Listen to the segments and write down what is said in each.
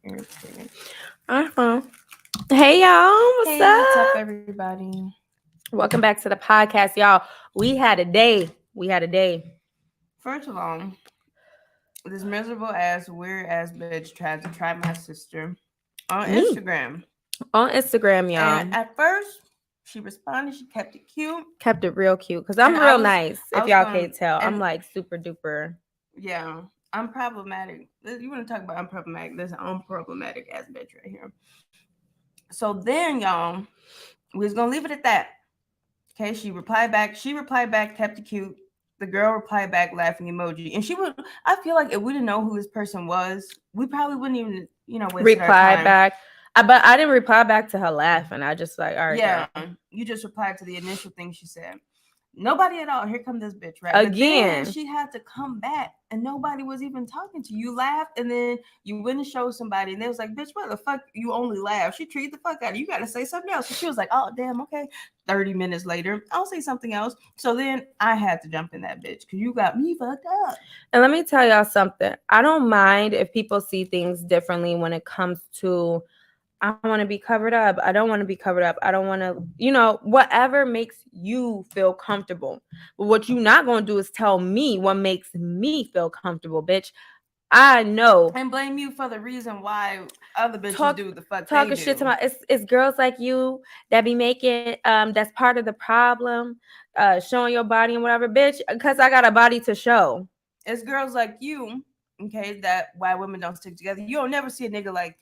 Irritating. Hey y'all, what's What's up, up? everybody? Welcome back to the podcast, y'all. We had a day. First of all, this miserable ass, weird ass bitch tried to try my sister on Me Instagram. on Instagram, y'all. And at first, she responded. She kept it cute. Kept it real cute because And I'm real nice. I If was y'all going, can't tell, I'm and like super duper. yeah, I'm problematic. You want to talk about unproblematic? There's an unproblematic ass bitch right here. So then, y'all, we was gonna leave it at that. Okay, she replied back. Kept it cute. The girl replied back, laughing emoji. And she would, I feel like if we didn't know who this person was, we probably wouldn't even, wasted our Reply time. back. But I didn't reply back to her laughing. I just like, all right, Yeah, girl. you just replied to the initial thing she said. Nobody at all. Here come this bitch, right? Again. But then she had to come back, and nobody was even talking to you. You laughed, and then you went and showed somebody, and they was like, "Bitch, what the fuck? You only laughed." She treated the fuck out of you. You got to say something else. So she was like, "Oh, damn, okay." 30 minutes later, I'll say something else. So then I had to jump in that bitch because you got me fucked up. And let me tell y'all something. I don't mind if people see things differently when it comes to I want to be covered up. I don't want to be covered up. I don't want to, whatever makes you feel comfortable. But what you're not going to do is tell me what makes me feel comfortable, bitch. I know. And blame you for the reason why other bitches do the fuck they Talking do. shit to my it's girls like you that be making that's part of the problem, showing your body and whatever, bitch, because I got a body to show. It's girls like you, okay, that why women don't stick together. You don't never see a nigga like,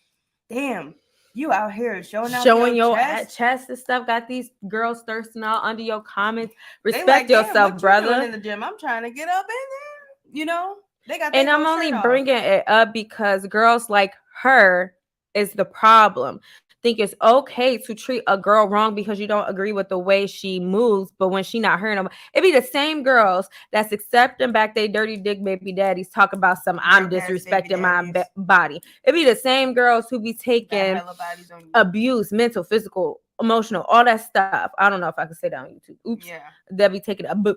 damn, you out here Showing your your chest. chest and stuff. Got these girls thirsting out under your comments. They Respect like, damn, yourself, what you doing brother. in the gym? I'm trying to get up in there. They got their And I'm whole only shirt off. bringing it up because girls like her is the problem. Think it's okay to treat a girl wrong because you don't agree with the way she moves, but when she not hearing them, it be the same girls that's accepting back they dirty dick baby daddies talk about some I'm disrespecting my body. It be the same girls who be taking abuse, mental, physical, emotional, all that stuff. I don't know if I can say that on YouTube. Oops. Yeah. They'll be taking a boo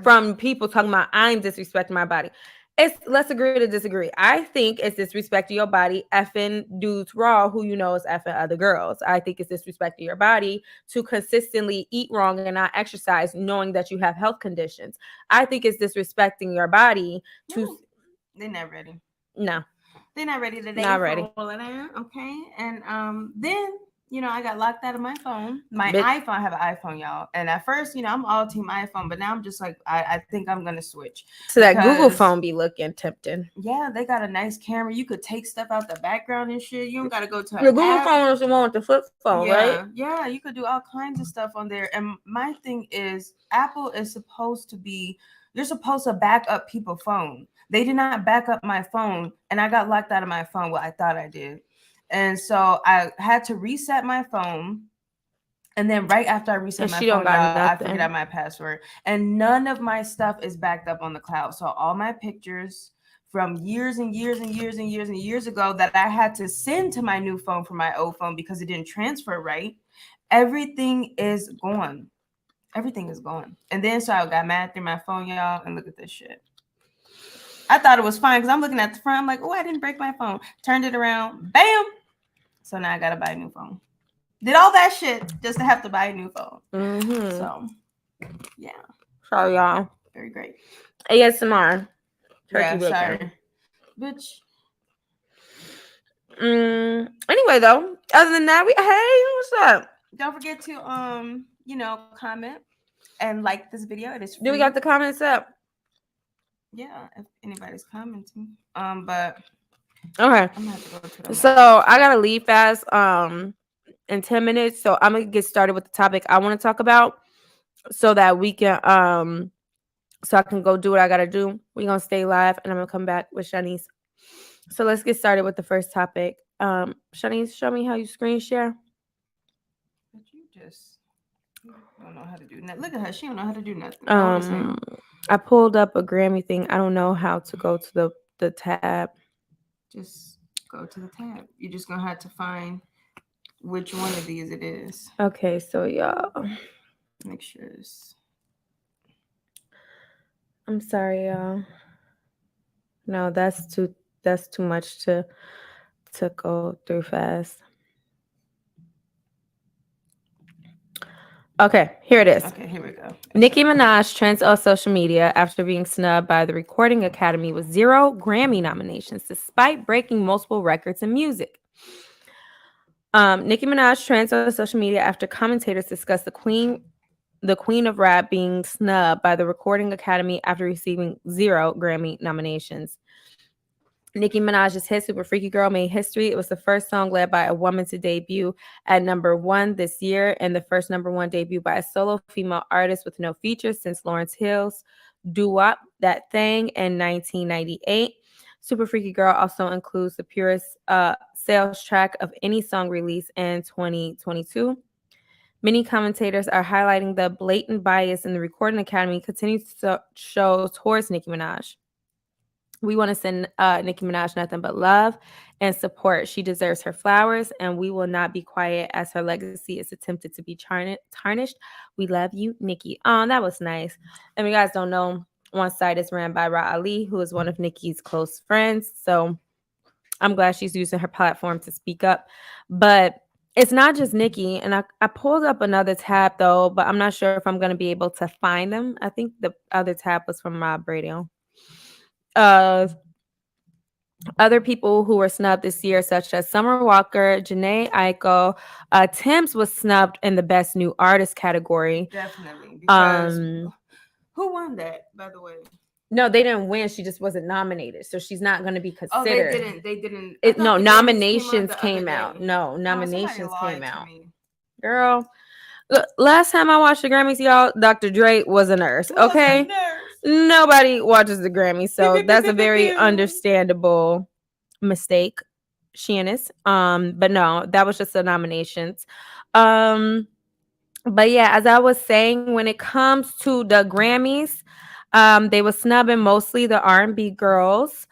from people talking about I'm disrespecting my body. Let's agree to disagree. I think it's disrespecting your body, effing dudes raw who you know is effing other girls. I think it's disrespecting your body to consistently eat wrong and not exercise, knowing that you have health conditions. I think it's disrespecting your body to. They're not ready. No, they're not ready today. Not ready. For okay, and then I got locked out of my phone. My iPhone, I have an iPhone, y'all. And at first, I'm all team iPhone, but now I'm just like, I think I'm gonna switch. So that Google phone be looking tempting. Yeah, they got a nice camera. You could take stuff out the background and shit. You don't gotta go to the Google phone is the one with the flip phone, right? Yeah, you could do all kinds of stuff on there. And my thing is, Apple is supposed to be, you're supposed to back up people's phone. They did not back up my phone, and I got locked out of my phone. Well, I thought I did. And so I had to reset my phone. And then right after I reset my phone, I figured out my password. And none of my stuff is backed up on the cloud. So all my pictures from years and years and years and years and years ago that I had to send to my new phone from my old phone because it didn't transfer right, everything is gone. Everything is gone. And then so I got mad through my phone, y'all, and look at this shit. I thought it was fine because I'm looking at the front. I'm like, oh, I didn't break my phone. Turned it around. Bam. So now I got to buy a new phone. Did all that shit just to have to buy a new phone. Mm-hmm. So, yeah. Sorry, y'all. Very great. ASMR. Turkey bacon. Sorry. Bitch. Anyway, though, other than that, hey, what's up? Don't forget to comment and like this video. It is free. Do we got the comments up? Yeah, if anybody's commenting. But okay. I'm gonna have to go to them. So I gotta leave fast in 10 minutes. So I'm gonna get started with the topic I want to talk about so that we can so I can go do what I gotta do. We're gonna stay live and I'm gonna come back with Shanice. So let's get started with the first topic. Shanice, show me how you screen share. But you just don't know how to do nothing. Look at her, she don't know how to do nothing. I pulled up a Grammy thing. I don't know how to go to the tab. Just go to the tab. You're just gonna have to find which one of these it is. Okay, so y'all. Make sure it's. I'm sorry, y'all. No, that's that's too much to go through fast. Okay, here it is. Okay, here we go. Nicki Minaj trends on social media after being snubbed by the Recording Academy with 0 Grammy nominations, despite breaking multiple records in music. Nicki Minaj trends on social media after commentators discuss the queen of rap, being snubbed by the Recording Academy after receiving 0 Grammy nominations. Nicki Minaj's hit Super Freaky Girl made history. It was the first song led by a woman to debut at #1 this year, and the first #1 debut by a solo female artist with no features since Lawrence Hill's Doo-Wop That Thing in 1998. Super Freaky Girl also includes the purest sales track of any song released in 2022. Many commentators are highlighting the blatant bias in the Recording Academy continues to show towards Nicki Minaj. We want to send Nicki Minaj nothing but love and support. She deserves her flowers, and we will not be quiet as her legacy is attempted to be tarnished. We love you, Nicki. Oh, that was nice. And you guys don't know, one side is ran by Ra Ali, who is one of Nicki's close friends. So I'm glad she's using her platform to speak up. But it's not just Nicki. And I pulled up another tab, though, but I'm not sure if I'm going to be able to find them. I think the other tab was from Rob Radio. Other people who were snubbed this year, such as Summer Walker, Janae Aiko, Tim's was snubbed in the Best New Artist category. Definitely. Because who won that, by the way? No, they didn't win. She just wasn't nominated, so she's not going to be considered. Oh, they didn't. No, nominations came out. No, nominations came out. Girl, look, last time I watched the Grammys, y'all, Dr. Dre was a nurse. Okay. Nobody watches the Grammys, so that's a very understandable mistake, Shannis. But no, that was just the nominations. But yeah, as I was saying, when it comes to the Grammys, they were snubbing mostly the R&B girls,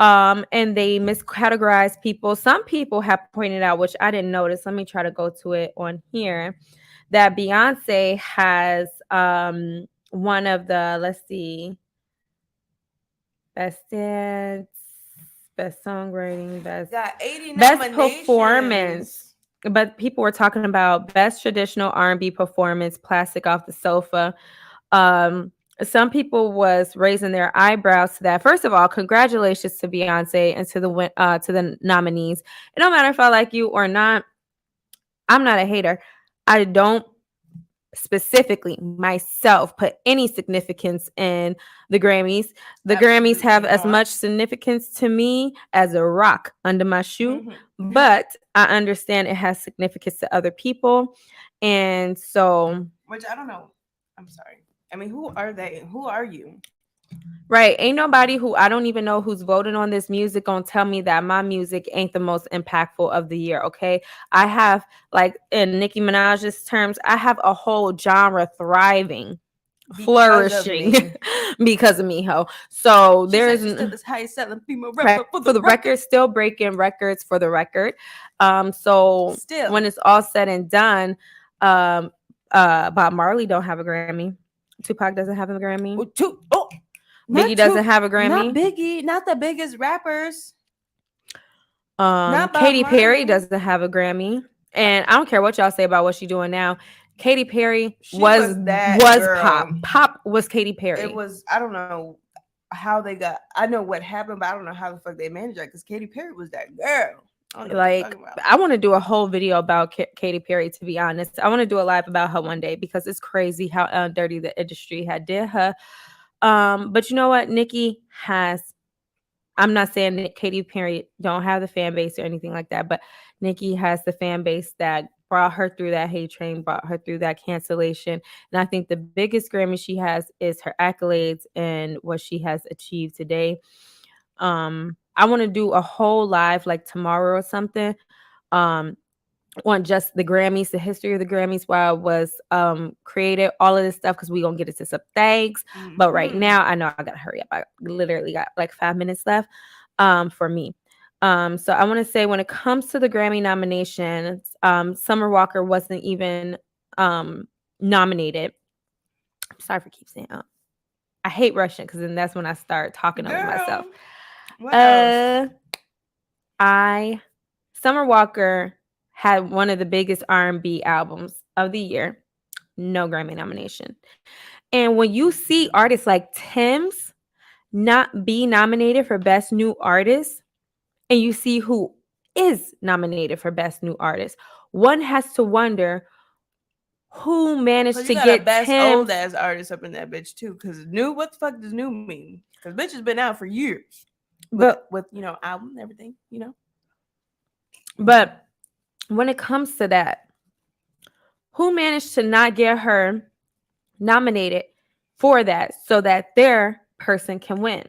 and they miscategorized people. Some people have pointed out, which I didn't notice. Let me try to go to it on here, that Beyonce has one of the, let's see, best dance, best songwriting, best performance. But people were talking about best traditional R&B performance, Plastic Off the Sofa. Some people was raising their eyebrows to that. First of all, congratulations to Beyonce and to the nominees. It don't matter if I like you or not. I'm not a hater. I don't specifically myself put any significance in the Grammys. The Absolutely Grammys have as much significance to me as a rock under my shoe, but I understand it has significance to other people. And so, which I don't know. I'm sorry. I mean, who are they? Who are you? Right. Ain't nobody who I don't even know who's voting on this music gonna tell me that my music ain't the most impactful of the year. Okay. I have, like, in Nicki Minaj's terms, I have a whole genre thriving, flourishing because of me, ho. So there's this highest selling female rapper for the record, still breaking records for the record. So still, when it's all said and done, Bob Marley don't have a Grammy. Tupac doesn't have a Grammy. Biggie doesn't have a Grammy. Not Biggie, not the biggest rappers. Katy Perry doesn't have a Grammy, and I don't care what y'all say about what she's doing now. Katy Perry was pop. Pop was Katy Perry. It was. I don't know how they got. I know what happened, but I don't know how the fuck they managed that, because Katy Perry was that girl. Like, I want to do a whole video about Katy Perry, to be honest. I want to do a live about her one day, because it's crazy how dirty the industry had did her. But you know what? Nicki has, I'm not saying that Katy Perry don't have the fan base or anything like that, but Nicki has the fan base that brought her through that hate train, brought her through that cancellation. And I think the biggest Grammy she has is her accolades and what she has achieved today. I want to do a whole live, like tomorrow or something, on just the Grammys, the history of the Grammys, while it was created, all of this stuff, because we're gonna get into some things. But right now, I know I gotta hurry up. I literally got like 5 minutes left for me. So I want to say, when it comes to the Grammy nominations, Summer Walker wasn't even nominated. I'm sorry for keep saying I hate rushing, because then that's when I start talking over myself. lie. Summer Walker had one of the biggest R&B albums of the year. No Grammy nomination. And when you see artists like Tim's not be nominated for Best New Artist, and you see who is nominated for Best New Artist, one has to wonder who managed to got get a best Tim's old ass artist up in that bitch too. Because new, what the fuck does new mean? Because bitch has been out for years, with album and everything, But when it comes to that, who managed to not get her nominated for that so that their person can win?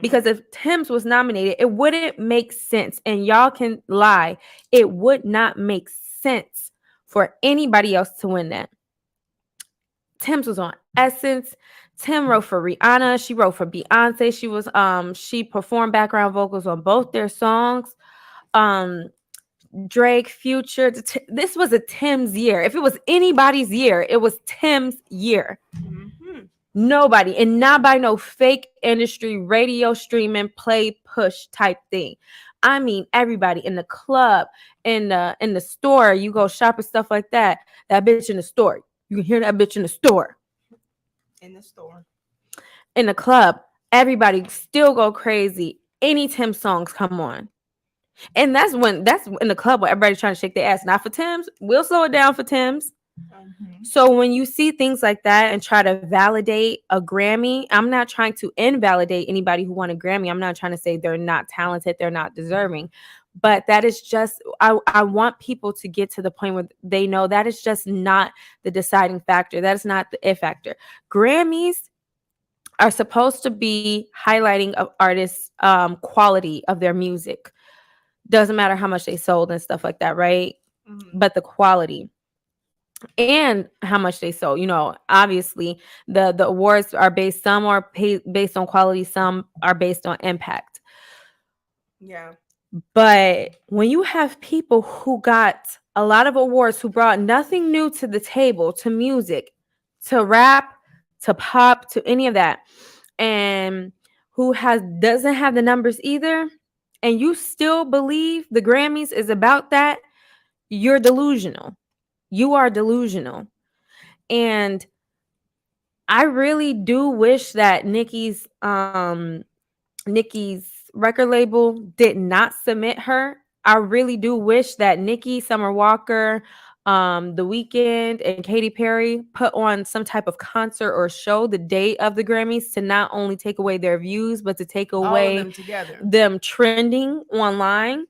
Because if Tim's was nominated, it wouldn't make sense. And y'all can lie. It would not make sense for anybody else to win that. Tim's was on Essence. Tim wrote for Rihanna. She wrote for Beyonce. She performed background vocals on both their songs. Drake, Future. This was a Tim's year. If it was anybody's year, it was Tim's year. Nobody, and not by no fake industry radio streaming play push type thing. I mean, everybody in the club, in the store, you go shop and stuff like that. That bitch in the store, you can hear that bitch in the store. In the store, in the club, everybody still go crazy. Any Tim songs come on, and that's in the club where everybody's trying to shake their ass. Not for Tim's. We'll slow it down for Tim's. So when you see things like that and try to validate a Grammy, I'm not trying to invalidate anybody who won a Grammy. I'm not trying to say they're not talented, they're not deserving. But that is just, I want people to get to the point where they know that is just not the deciding factor. That is not the it factor. Grammys are supposed to be highlighting of artists' quality of their music. Doesn't matter how much they sold and stuff like that, right? But the quality. And how much they sold. Obviously the awards are based, some are based on quality, some are based on impact. Yeah. But when you have people who got a lot of awards, who brought nothing new to the table, to music, to rap, to pop, to any of that, and who doesn't have the numbers either, and you still believe the Grammys is about that, you're delusional. You are delusional. And I really do wish that Nicki's record label did not submit her. I really do wish that Nicki, Summer Walker, The Weeknd, and Katy Perry put on some type of concert or show the day of the Grammys to not only take away their views, but to take away them trending online.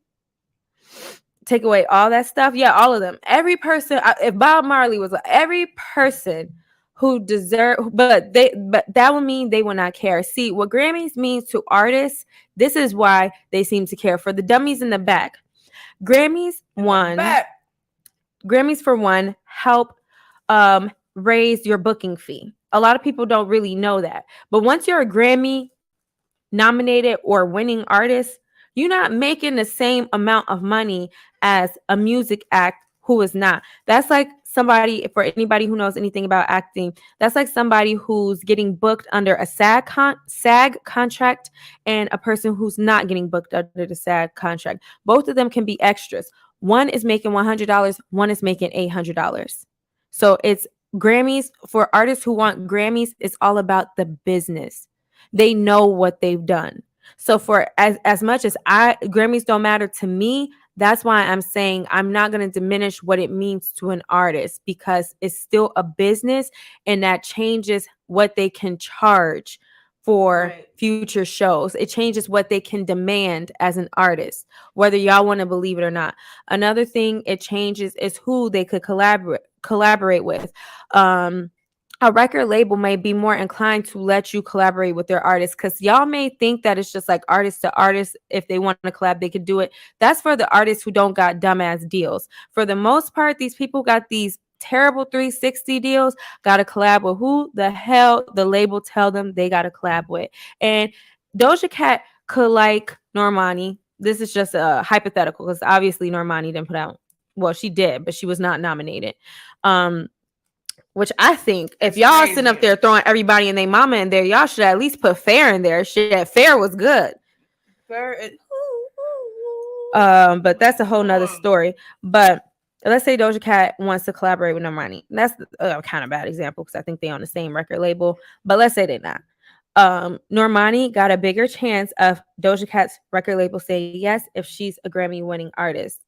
Take away all that stuff. Yeah, all of them. Every person, if Bob Marley was every person who deserved, but that would mean they would not care. See, what Grammys means to artists, this is why they seem to care. For the dummies in the back, Grammys for one help raise your booking fee. A lot of people don't really know that. But once you're a Grammy nominated or winning artist, you're not making the same amount of money as a music act who is not. That's like somebody, for anybody who knows anything about acting, that's like somebody who's getting booked under a SAG contract and a person who's not getting booked under the SAG contract. Both of them can be extras. One is making $100, one is making $800. So it's Grammys for artists who want Grammys. It's all about the business. They know what they've done. So for as much as Grammys don't matter to me, that's why I'm saying I'm not going to diminish what it means to an artist, because it's still a business, and that changes what they can charge for future shows. It changes what they can demand as an artist, whether y'all want to believe it or not. Another thing it changes is who they could collaborate with. A record label may be more inclined to let you collaborate with their artists, because y'all may think that it's just like artist to artist. If they want to collab, they could do it. That's for the artists who don't got dumbass deals. For the most part, these people got these terrible 360 deals, got to collab with who the hell the label tell them they got to collab with. And Doja Cat could like Normani. This is just a hypothetical, because obviously Normani didn't put out, well, she did, but she was not nominated. Which I think if y'all sitting up there throwing everybody and their mama in there, y'all should at least put Fair in there. Shit, Fair was good. Fair, But that's a whole nother story. But let's say Doja Cat wants to collaborate with Normani. That's a kind of bad example because I think they on the same record label. But let's say they're not. Normani got a bigger chance of Doja Cat's record label saying yes if she's a Grammy winning artist,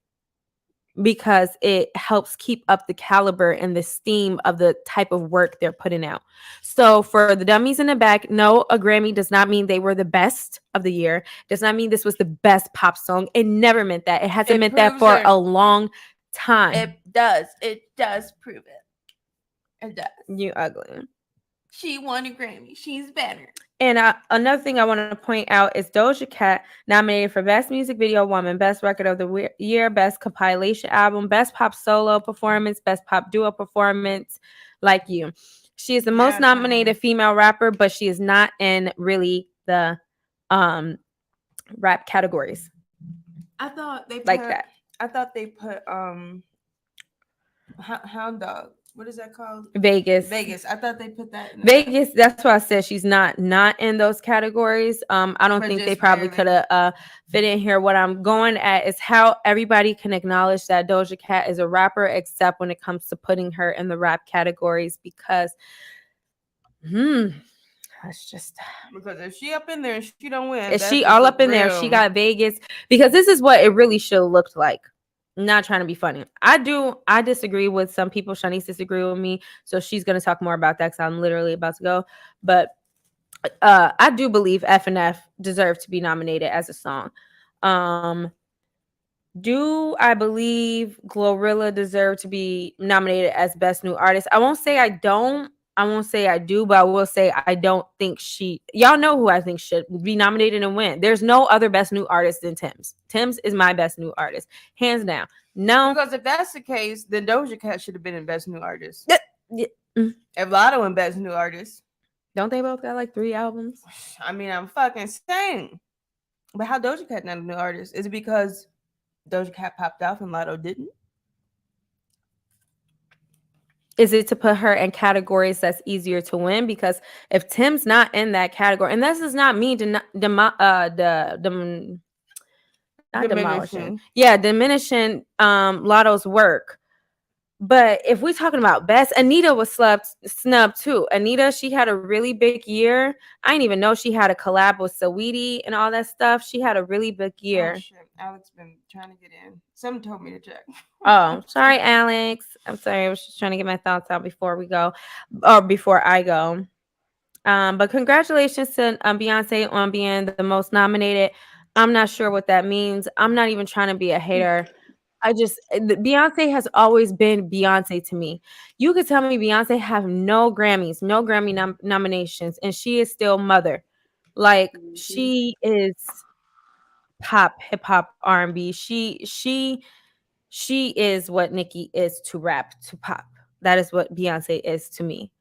because it helps keep up the caliber and the steam of the type of work they're putting out. So for the dummies in the back, no, a Grammy does not mean they were the best of the year. Does not mean this was the best pop song. It never meant that. It hasn't meant that for a long time. It does. It does prove it. It does. You ugly. She won a Grammy. She's better. And another thing I want to point out is Doja Cat nominated for Best Music Video Woman, Best Record of the Year, Best Compilation Album, Best Pop Solo Performance, Best Pop Duo Performance, Like You. She is the most nominated female rapper, but she is not in really the rap categories. I thought they put, like that. I thought they put Hound Dog. What is that called? Vegas. I thought they put that in Vegas. That's why I said she's not in those categories. I don't think they probably could have fit in here. What I'm going at is how everybody can acknowledge that Doja Cat is a rapper, except when it comes to putting her in the rap categories, because that's just, because if she up in there and she don't win, is she all up in there? She got Vegas, because this is what it really should have looked like. Not trying to be funny. I disagree with some people. Shanice disagree with me, so she's gonna talk more about that because I'm literally about to go. But I do believe F and F deserve to be nominated as a song. Do I believe Glorilla deserve to be nominated as Best New Artist? I won't say I don't. I won't say I do, but I will say I don't think she. Y'all know who I think should be nominated and win. There's no other Best New Artist than Tim's. Tim's is my Best New Artist, hands down. No, because if that's the case, then Doja Cat should have been in Best New Artist. Yeah. If Lotto in Best New Artist, don't they both got like 3 albums? I mean, I'm fucking saying. But how Doja Cat not a new artist? Is it because Doja Cat popped off and Lotto didn't? Is it to put her in categories that's easier to win? Because if Tim's not in that category, and this is not me diminishing Lotto's work. But if we're talking about best, Anita was snubbed too. Anita, she had a really big year. I didn't even know she had a collab with Saweetie and all that stuff. She had a really big year. Oh, shit. Alex been trying to get in. Someone told me to check. Oh, sorry, Alex. I'm sorry. I was just trying to get my thoughts out before we go, or before I go. But congratulations to Beyonce on being the most nominated. I'm not sure what that means. I'm not even trying to be a hater. Beyonce has always been Beyonce to me. You could tell me Beyonce have no Grammys, no Grammy nominations, and she is still mother. Like, she is pop, hip hop, R&B. She is what Nicki is to rap, to pop. That is what Beyonce is to me.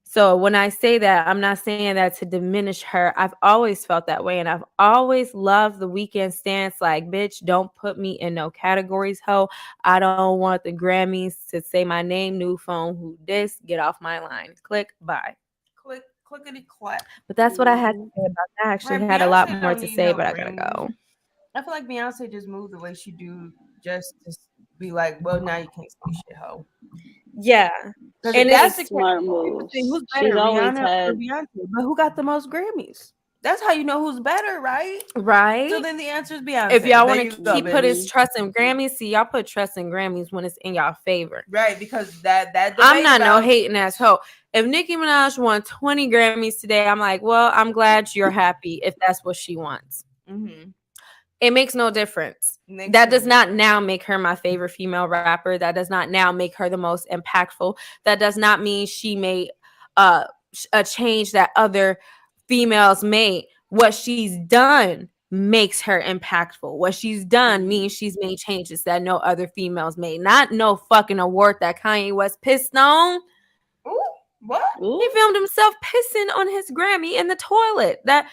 So when I say that, I'm not saying that to diminish her. I've always felt that way, and I've always loved the Weeknd stance. Like, bitch, don't put me in no categories, ho. I don't want the Grammys to say my name, new phone, who this, get off my line. Click, bye. Clickety clap. But that's what I had to say about that. I actually had a lot more to say, but I gotta go. I feel like Beyonce just moved the way she do, just to be like, well, now you can't say shit, ho. Yeah. And that's a smart move. Who's better, Rihanna or Beyonce? But who got the most Grammys? That's how you know who's better, right? Right. So then the answer is Beyonce. If y'all want to keep putting trust in Grammys, see, y'all put trust in Grammys when it's in y'all favor. Right, because that I'm not no hating ass hoe. If Nicki Minaj won 20 Grammys today, I'm like, well, I'm glad you're happy if that's what she wants. Mm-hmm. It makes no difference. That does not now make her my favorite female rapper. That does not now make her the most impactful. That does not mean she made a change that other females made. What she's done makes her impactful. What she's done means she's made changes that no other females made. Not no fucking award that Kanye West pissed on. Ooh. What? He filmed himself pissing on his Grammy in the toilet. This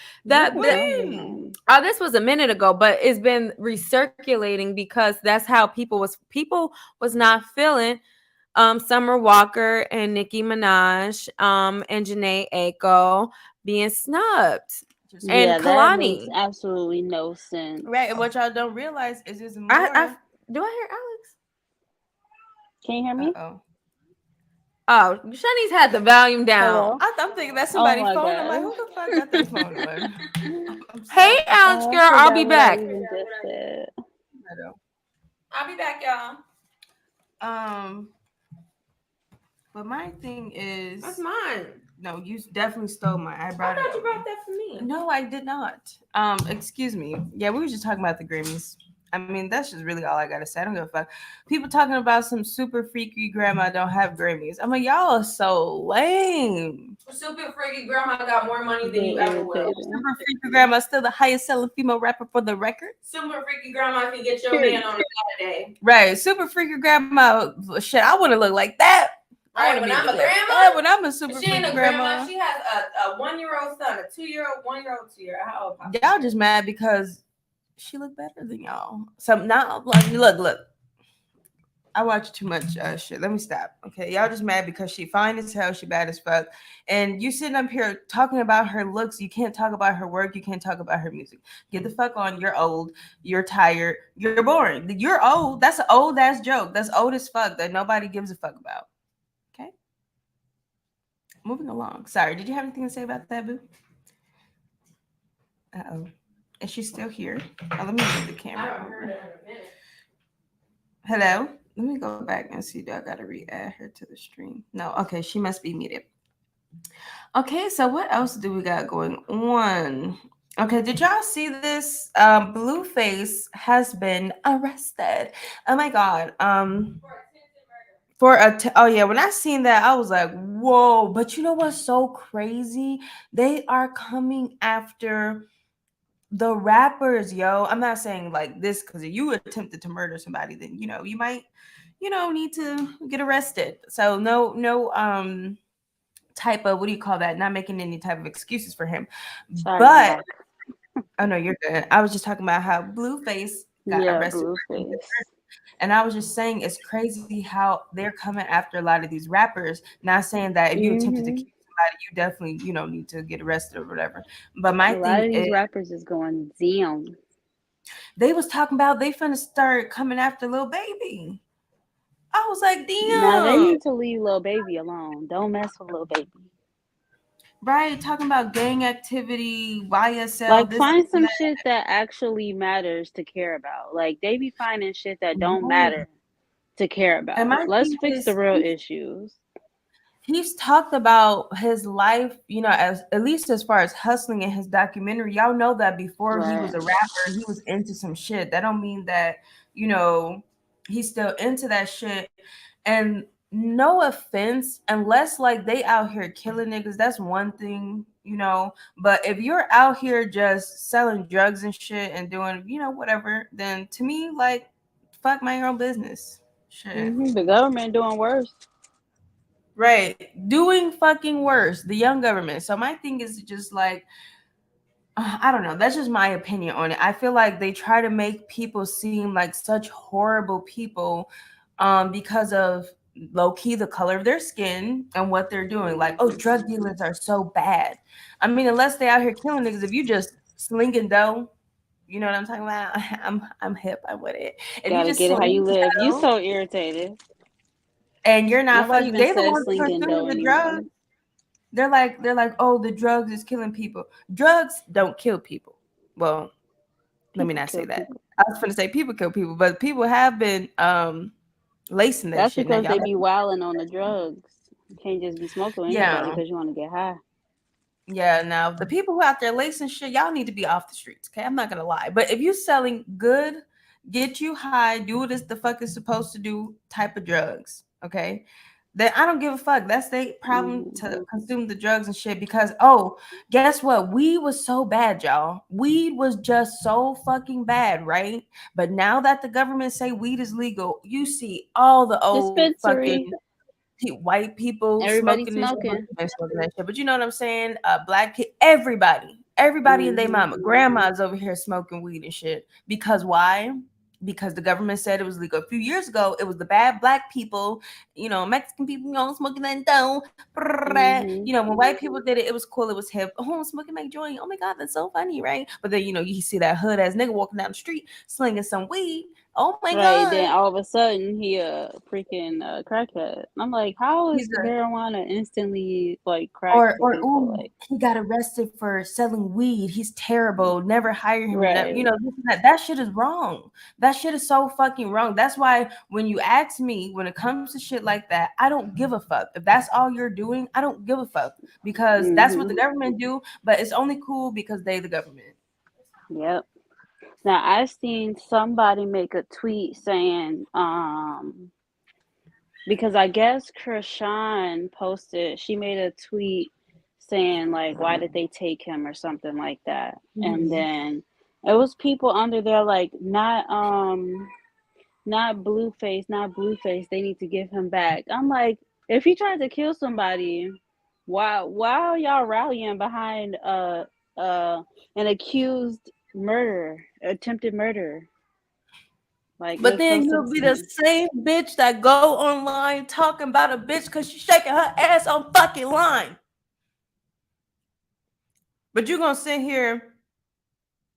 was a minute ago, but it's been recirculating because that's how people was not feeling Summer Walker and Nicki Minaj and Janae Aiko being snubbed. Just And Yeah, that makes Kalani. absolutely no sense. right. And what y'all don't realize is there's I more. do I hear Alex? Can you hear Uh me? oh. Oh, Shanice had the volume down. Hello? I'm thinking that's Oh somebody's my phone. I'm like, god. who the fuck got their phone on? I'm Hey, so Alex I girl, I'll be forgot what I back. even just said. I'll be back, y'all. um. But my thing is, That's mine. no, you definitely stole mine. I I brought it thought you over. brought that for me. No, I did not. Excuse me. Yeah, we were just talking about the Grammys. I mean, that's just really all I gotta say. I don't give a fuck. People talking about some super freaky grandma don't have Grammys. I'm like, y'all are so lame. Super freaky grandma got more money than Get you ever will. irritated. Super freaky grandma still the highest selling female rapper for the record. Super freaky grandma can get your Period. man on a Saturday. Right, super freaky grandma. Shit, I want to look like that. Right, I when want I'm to a be like grandma, that when I'm a super she ain't freaky a grandma. grandma. She has a 1-year-old son, a 2-year-old, 1-year-old, 2-year-old. How old? Y'all just mad because she look better than y'all. So now, like, look. I watch too much shit. Let me stop. Okay, y'all just mad because she fine as hell, she bad as fuck, and you sitting up here talking about her looks. You can't talk about her work. You can't talk about her music. Get the fuck on. You're old. You're tired. You're boring. You're old. That's an old ass joke. That's old as fuck that nobody gives a fuck about. Okay, moving along. Sorry, did you have anything to say about that, boo? Uh-oh. Is she still here? Oh, let me move the camera over. Hello? Let me go back and see. Do I gotta re-add her to the stream? No. Okay, she must be muted. Okay, so what else do we got going on? Okay, did y'all see this? Blueface has been arrested. Oh my god. Oh yeah, when I seen that, I was like, whoa. But you know what's so crazy? They are coming after the rappers, yo. I'm not saying like this because if you attempted to murder somebody, then you might, need to get arrested. So no type of, what do you call that? Not making any type of excuses for him. Sorry, I'm But back. oh no, you're good. I was just talking about how Blueface got Yeah, arrested. Blueface. And I was just saying it's crazy how they're coming after a lot of these rappers. Not saying that if you attempted to Hmm. kill somebody, you definitely, need to get arrested or whatever. But my A lot thing of is, these rappers is going down. they was talking about they finna start coming after Lil Baby. I was like, Now they damn. need to leave Lil Baby alone. Don't mess with Lil Baby. Right, talking about gang activity, YSL, Like, this find and some that. shit that actually matters to care about. Like, they be finding shit that don't Right. matter to care And about. my Let's thing fix the is, real issues. he's talked about his life, as at least as far as hustling in his documentary. Y'all know that before he Right. was a rapper, he was into some shit. That don't mean that, he's still into that shit. And no offense, unless like they out here killing niggas, that's one thing. But if you're out here just selling drugs and shit and doing, whatever, then to me, like, fuck my own business. Shit. The government doing worse. Right. Doing fucking worse. The young government. So my thing is just like, I don't know. That's just my opinion on it. I feel like they try to make people seem like such horrible people because of low key the color of their skin and what they're doing. Like, oh, drug dealers are so bad. I mean, unless they out here killing niggas, if you just slinging dough, you know what I'm talking about? I'm hip. I'm with it. If you Gotta just get it how you sling live. You dough so irritated. and you're not Nobody fucking, even they the says ones slinging pursuing dough the anymore. drugs. They're like, oh, the drugs is killing people. Drugs don't kill people. Well, let me People not say kill that. people. I was gonna say people kill people, but people have been lacing that That's shit. Now because y'all, they be wilding on the drugs. You can't just be smoking with anybody yeah, because you want to get high. yeah. Now the people who out there lacing shit, y'all need to be off the streets. Okay, I'm not gonna lie. But if you selling good, get you high, do what it's the fuck is supposed to do type of drugs, okay, then I don't give a fuck. That's their problem Hmm. to consume the drugs and shit. Because oh, guess what? Weed was so bad, y'all. Weed was just so fucking bad, right? But now that the government say weed is legal, you see all the old Dispensary. fucking white people Everybody smoking this shit. Well, smoking. they smoking that shit, but you know what I'm saying? Black kid, everybody and their Hmm. mama, grandma's over here smoking weed and shit. Because why? because the government said it was legal a few years ago. It was the bad black people, Mexican people, smoking that dough. Mhm. When white people did it, it was cool, it was hip. Oh, smoking my joint. Oh my god, that's so funny, right? But then you see that hood ass nigga walking down the street slinging some weed. Oh my Right. Then god, all of a sudden he a freaking crackhead. I'm like, how is he's a marijuana instantly like crack or to or people? ooh, Like, he got arrested for selling weed. He's terrible. Never hire him. right. This and that shit is wrong. That shit is so fucking wrong. That's why when you ask me, when it comes to shit like that, I don't give a fuck. If that's all you're doing, I don't give a fuck, because that's what the Mhm. government do. But it's only cool because they the government. Yep. Now I seen somebody make a tweet saying, because I guess Krishan posted, she made a tweet saying like, why did they take him or something like that, and Mhm. then it was people under there like, not Blueface, not Blueface. They need to give him back. I'm like, if he tried to kill somebody, why are y'all rallying behind uh an accused murder, attempted murder? Like, But makes no then you'll sense be to the me. same bitch that go online talking about a bitch because she's shaking her ass on fucking line. But you're gonna sit here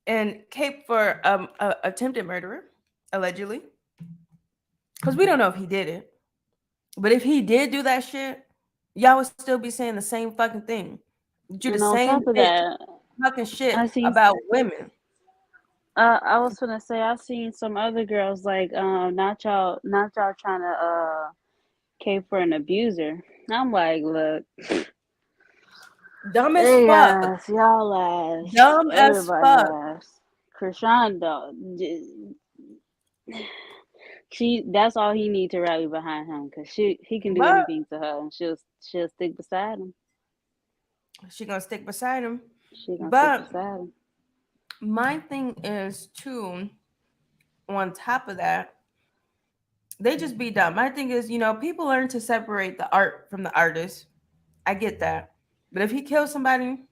and cape for a attempted murderer, allegedly, because we don't know if he did it. But if he did do that shit, y'all would still be saying the same fucking thing. You're the And on same top of bitch that, talking I shit seen about women. I was gonna say I seen some other girls like, not y'all trying to cape for an abuser. I'm like, look, Dumb as hey fuck. ass, y'all ass, Dumb as everybody fuck. ass. Krishan though, that's all he need to rally behind him, because he can do But anything to her, and she'll stick beside him. she gonna stick beside him. She gonna stick But beside him. my thing is too, on top of that, they just be dumb. My thing is, people learn to separate the art from the artist. I get that. But if he kills somebody,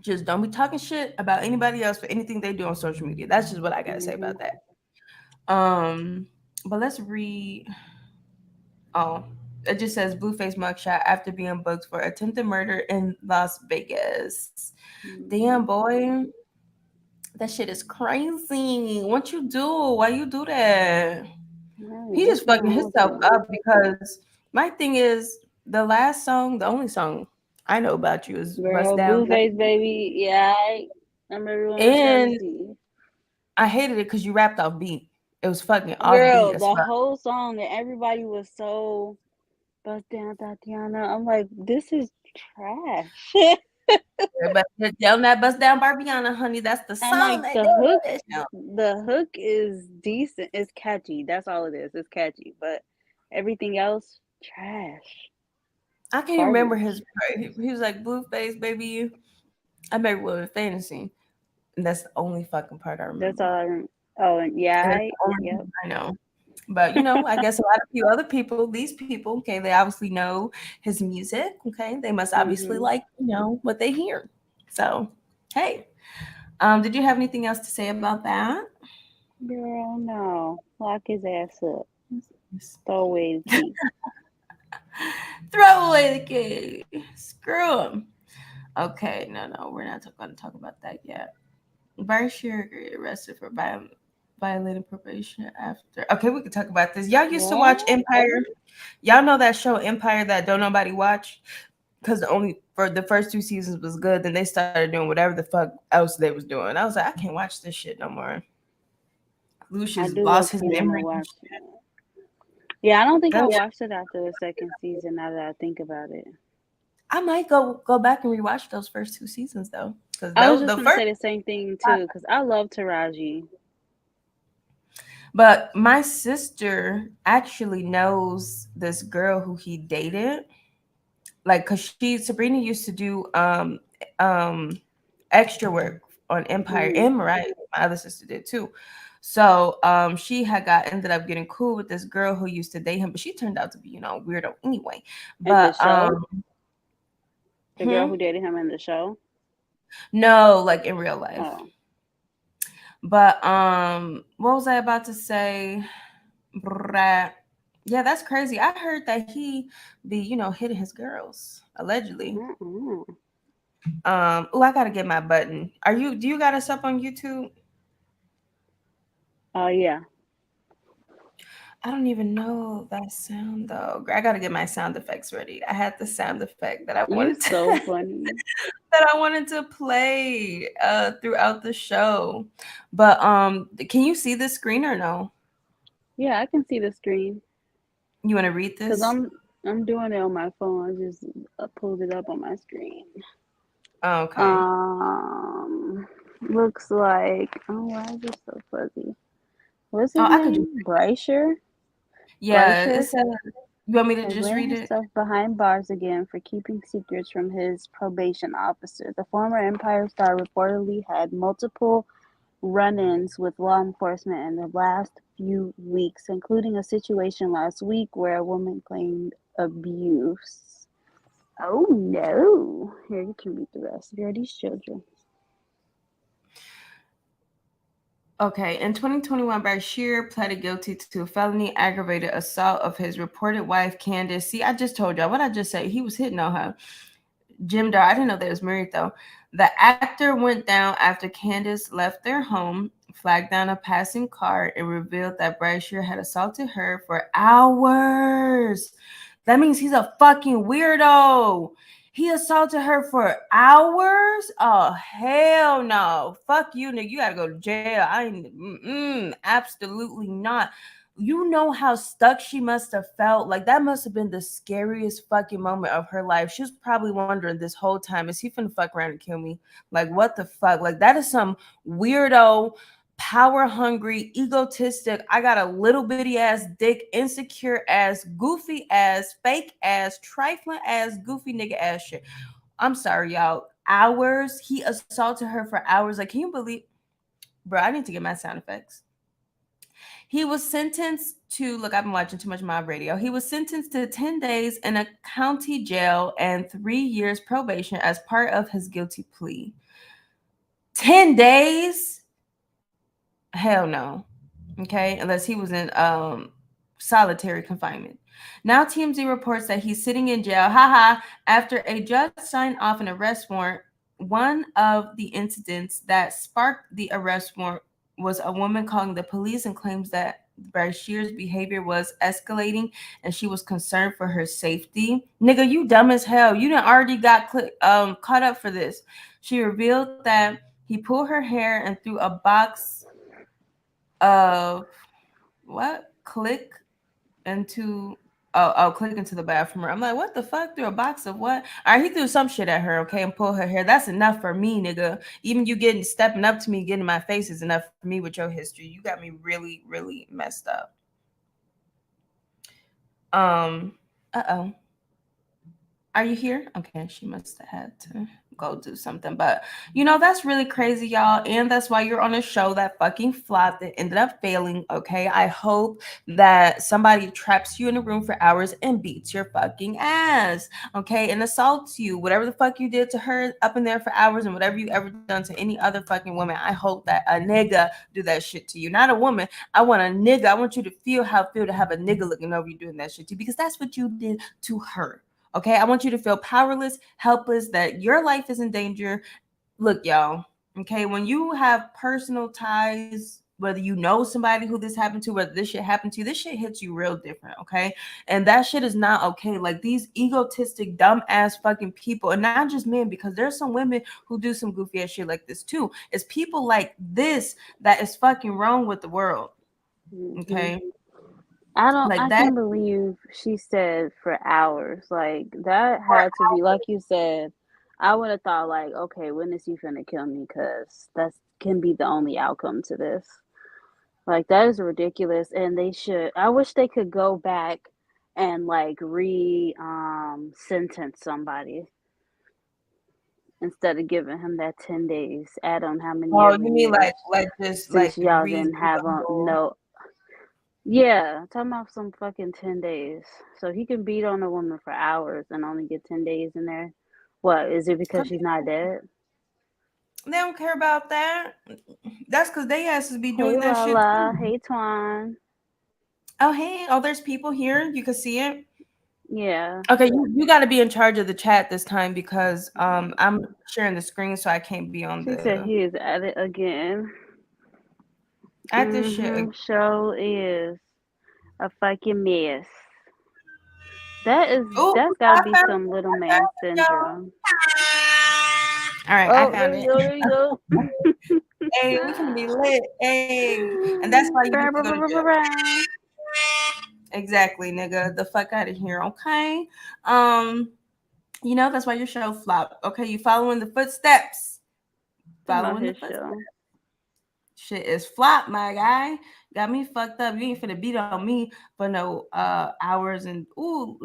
just don't be talking shit about anybody else for anything they do on social media. That's just what I gotta say Hmm. about that. Um, but let's read. Oh, it just says Blueface mugshot after being booked for attempted murder in Las Vegas. Damn, Hmm. boy, that shit is crazy. What you do? Why you do that? Right, He what's just fucking wrong with himself you? up, because my thing is, the last song, the only song I know about you is Bust Girl, Down. Blueface baby, yeah, I'm everyone's And fantasy. I hated it because you rapped off beat. It was fucking off beat Girl, as the fuck. whole song and everybody was so bust down Tatiana. I'm like, this is trash. Everybody just yelling that Bust Down Barbiana, honey. That's the I'm song like, that the did hook, it. No, the hook is decent. It's catchy. That's all it is. It's catchy, but everything else, trash, I can't remember his garbage. part. He was like, Blueface, baby. I remember with fantasy. And that's the only fucking part I That's remember. all Oh, and yeah, And it's the only yep. thing I know. But I guess a lot of few other people, these people, okay, they obviously know his music. Okay. They must obviously Mhm. like, what they hear. So hey. Did you have anything else to say about that? Girl, no. Lock his ass up. Throw away the key. Throw away the key. Screw him. Okay, no, we're not going to talk about that yet. Bryce Sugar arrested for violating probation after. Okay, we can talk about this. Y'all used to watch What? Empire. Y'all know that show Empire that don't nobody watch, because only for the first 2 seasons was good. Then they started doing whatever the fuck else they was doing. I was like, I can't watch this shit no more. I Lucius do low lost his key want to memory. watch it. Yeah, I don't think I That- watched it after the second season. Now that I think about it, I might go back and rewatch those first 2 seasons though, because I was just the gonna first. say the same thing too, because I love Taraji. But my sister actually knows this girl who he dated, like, cause Sabrina used to do um extra work on Empire, Hmm. and Mariah, my other sister did too. So she ended up getting cool with this girl who used to date him, but she turned out to be weirdo anyway. In the But show, the girl hmm? who dated him in the show. No, like in real life. Oh, But what was I about to say? Bruh. Yeah, that's crazy. I heard that he be, hitting his girls allegedly. Mm-mm. Oh, I gotta get my button. Do you got us up on YouTube? Oh yeah, I don't even know that sound though. I gotta get my sound effects ready. I had the sound effect that I you wanted to so funny. play throughout the show. But can you see the screen or no? Yeah, I can see the screen You want to read because this? I'm doing it on my phone. I just pulled it up on my screen. Oh, okay. Um, looks like, oh, why is it so fuzzy? What's Oh, his I could just name? Brysher. yeah. It Brysher said. You want me to has just ran read it? himself behind bars again for keeping secrets from his probation officer. The former Empire star reportedly had multiple run-ins with law enforcement in the last few weeks, including a situation last week where a woman claimed abuse. Oh no! Here, you can read the rest. You're these children. Okay, in 2021, Bashir pleaded guilty to a felony aggravated assault of his reported wife, Candace. See, I just told y'all what I just said. He was hitting on her. Jim Dar, I didn't know they was married though. The actor went down after Candace left their home, flagged down a passing car, and revealed that Brashear had assaulted her for hours. That means he's a fucking weirdo. He assaulted her for hours? Oh, hell no. Fuck you, nigga. You gotta go to jail. Absolutely not. You know how stuck she must have felt. Like, that must have been the scariest fucking moment of her life. She was probably wondering this whole time, is he finna fuck around and kill me? Like, what the fuck? Like, that is some weirdo, power hungry, egotistic, I got a little bitty ass dick, insecure ass, goofy ass, fake ass, trifling ass, goofy nigga ass shit. I'm sorry, y'all. Hours. He assaulted her for hours. Like, can you believe? Bro, I need to get my sound effects. He was sentenced to, look, I've been watching too much Mob Radio. He was sentenced to 10 days in a county jail and 3 years probation as part of his guilty plea. 10 days? Hell no. Okay, unless he was in solitary confinement. Now TMZ reports that he's sitting in jail, haha, after a judge signed off an arrest warrant. One of the incidents that sparked the arrest warrant was a woman calling the police and claims that Bashir's behavior was escalating and she was concerned for her safety. Nigga, you dumb as hell. You done already got caught up for this. She revealed that he pulled her hair and threw a box of what? Click into the bathroom. I'm like, what the fuck? Threw a box of what? All right, he threw some shit at her, okay, and pulled her hair. That's enough for me, nigga. Even you stepping up to me, getting in my face is enough for me with your history. You got me really, really messed up. Uh-oh. Are you here? Okay, she must have had to go do something. But that's really crazy, y'all. And that's why you're on a show that fucking flopped, that ended up failing. Okay. I hope that somebody traps you in a room for hours and beats your fucking ass. Okay. And assaults you. Whatever the fuck you did to her up in there for hours, and whatever you ever done to any other fucking woman. I hope that a nigga do that shit to you. Not a woman. I want a nigga. I want you to feel how it feel to have a nigga looking over you doing that shit to you, because that's what you did to her. Okay, I want you to feel powerless, helpless, that your life is in danger. Look, y'all, okay, when you have personal ties, whether you know somebody who this happened to, whether this shit happened to you, this shit hits you real different, okay? And that shit is not okay. Like, these egotistic, dumb ass fucking people, and not just men, because there's some women who do some goofy ass shit like this too. It's people like this that is fucking wrong with the world, Mm-hmm. okay? I Like that. can't believe she said for hours. Like, that had to be, like you said, I would have thought, like, okay, when is he finna kill me? Because that can be the only outcome to this. Like, that is ridiculous. And I wish they could go back and, like, sentence somebody instead of giving him that 10 days. Add on how many Oh, ever you mean like years just like since y'all didn't have reasonable? no. Yeah, talking about some fucking 10 days. So he can beat on a woman for hours and only get 10 days in there. What, is it because she's not dead? They don't care about that. That's because they asses be Hey doing that shit Lala, too. hey Twan. Oh, hey. Oh, there's people here. You can see it. Yeah. Okay, you got to be in charge of the chat this time because I'm sharing the screen, so I can't be on She said the he is at it again. at this shit. Show is a fucking mess. Oh, That's gotta I be found some it. little I found man it, y'all. syndrome. All right, I Oh, there found you it. go, there you go. Hey, we can be lit. Hey, and that's why you need to go to jail. Exactly, nigga. The fuck out of here, okay? Um, that's why your show flopped. Okay, you following the footsteps. Talking about Following the his footsteps. show. Shit is flop, my guy. Got me fucked up. You ain't finna beat on me for no hours and look,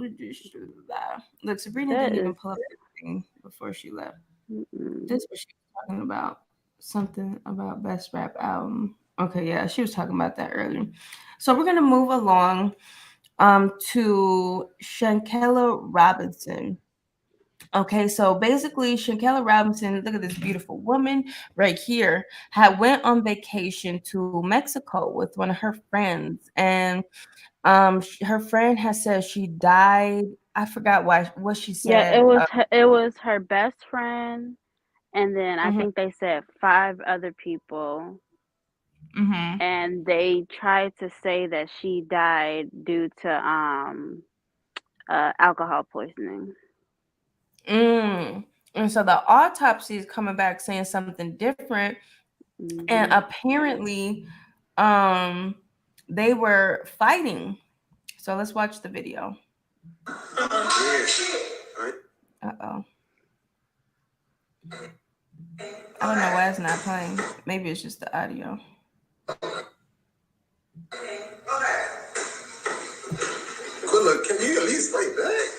Sabrina That didn't even is. pull up anything before she left. Mm-mm. This was she was talking about something about best rap album. Okay, yeah, she was talking about that earlier. So we're gonna move along to Shanquella Robinson. Okay, so basically, Shanquella Robinson, look at this beautiful woman right here, had went on vacation to Mexico with one of her friends, and her friend has said she died. I forgot what she Yeah, said. it was her best friend, and then I Mhm, think they said 5 other people, mhm. and they tried to say that she died due to alcohol poisoning. Mm. And so the autopsy is coming back saying something different, and Hmm. apparently, um, they were fighting. So let's watch the video. Uh-oh. I don't know why it's not playing. Maybe it's just the audio. But look, can you at least fight back?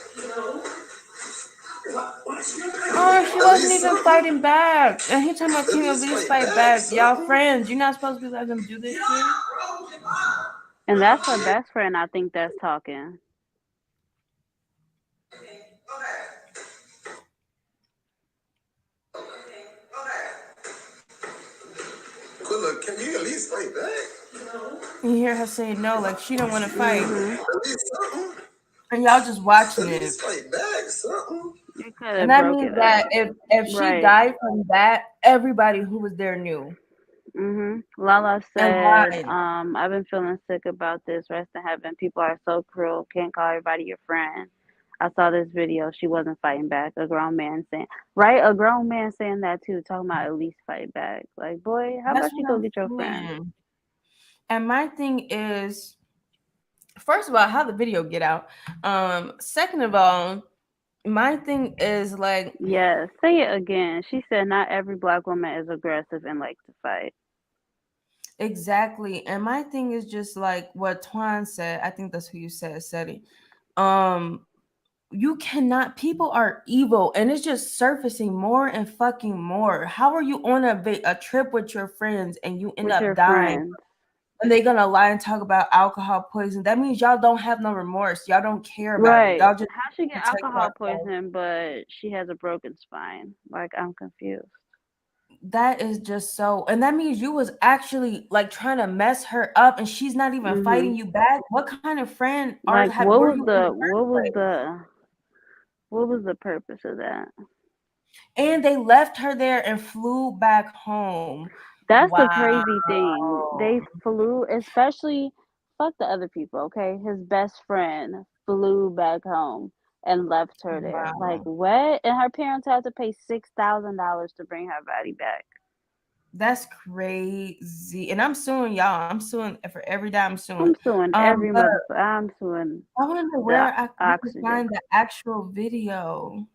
Oh, she wasn't even fighting back. And he talking about, can you at least fight back? Y'all friends. You're not supposed to be letting them do this shit. And that's her best friend, I think, that's talking. But look, can you at least fight back? You hear her say no, like she don't want to fight. Hmm. At least something. And y'all just watching At it. least fight back, something. You could And have that broke means it that up. if she Right. died from that, everybody who was there knew. Lala And said, why? I've been feeling sick about this. Rest in heaven. People are so cruel. Can't call everybody your friend. I saw this video. She wasn't fighting back. A grown man saying, right? A grown man saying that too, talking about at least fight back. Like, boy, how That's about you what go I'm get your friend? saying. And my thing is, first of all, how the video get out. Second of all, my thing is like Yeah, say it again. She said, not every black woman is aggressive and likes to fight. exactly. And my thing is just like what Twan said. I think that's who you said it. Um, you cannot, people are evil and it's just surfacing more and fucking more. How are you on a trip with your friends and you end With up your dying? friends. And they're gonna lie and talk about alcohol poisoning. That means y'all don't have no remorse. Y'all don't care about it. Right. Y'all just How she get protect alcohol yourself. poisoning, but she has a broken spine? Like, I'm confused. That is just so, and that means you was actually like trying to mess her up, and she's not even Hmm. fighting you back. What kind of friend Like, were you in the first place? what was the purpose of that? And they left her there and flew back home. That's the Wow. crazy thing. They flew, especially fuck the other people, okay? His best friend flew back home and left her there. Like Wow. what? And her parents had to pay $6,000 to bring her body back. That's crazy. And I'm suing y'all. I'm suing for every dime I'm suing. I'm suing every But motherfucker. I'm suing I want to know the where we can oxygen. find the actual video.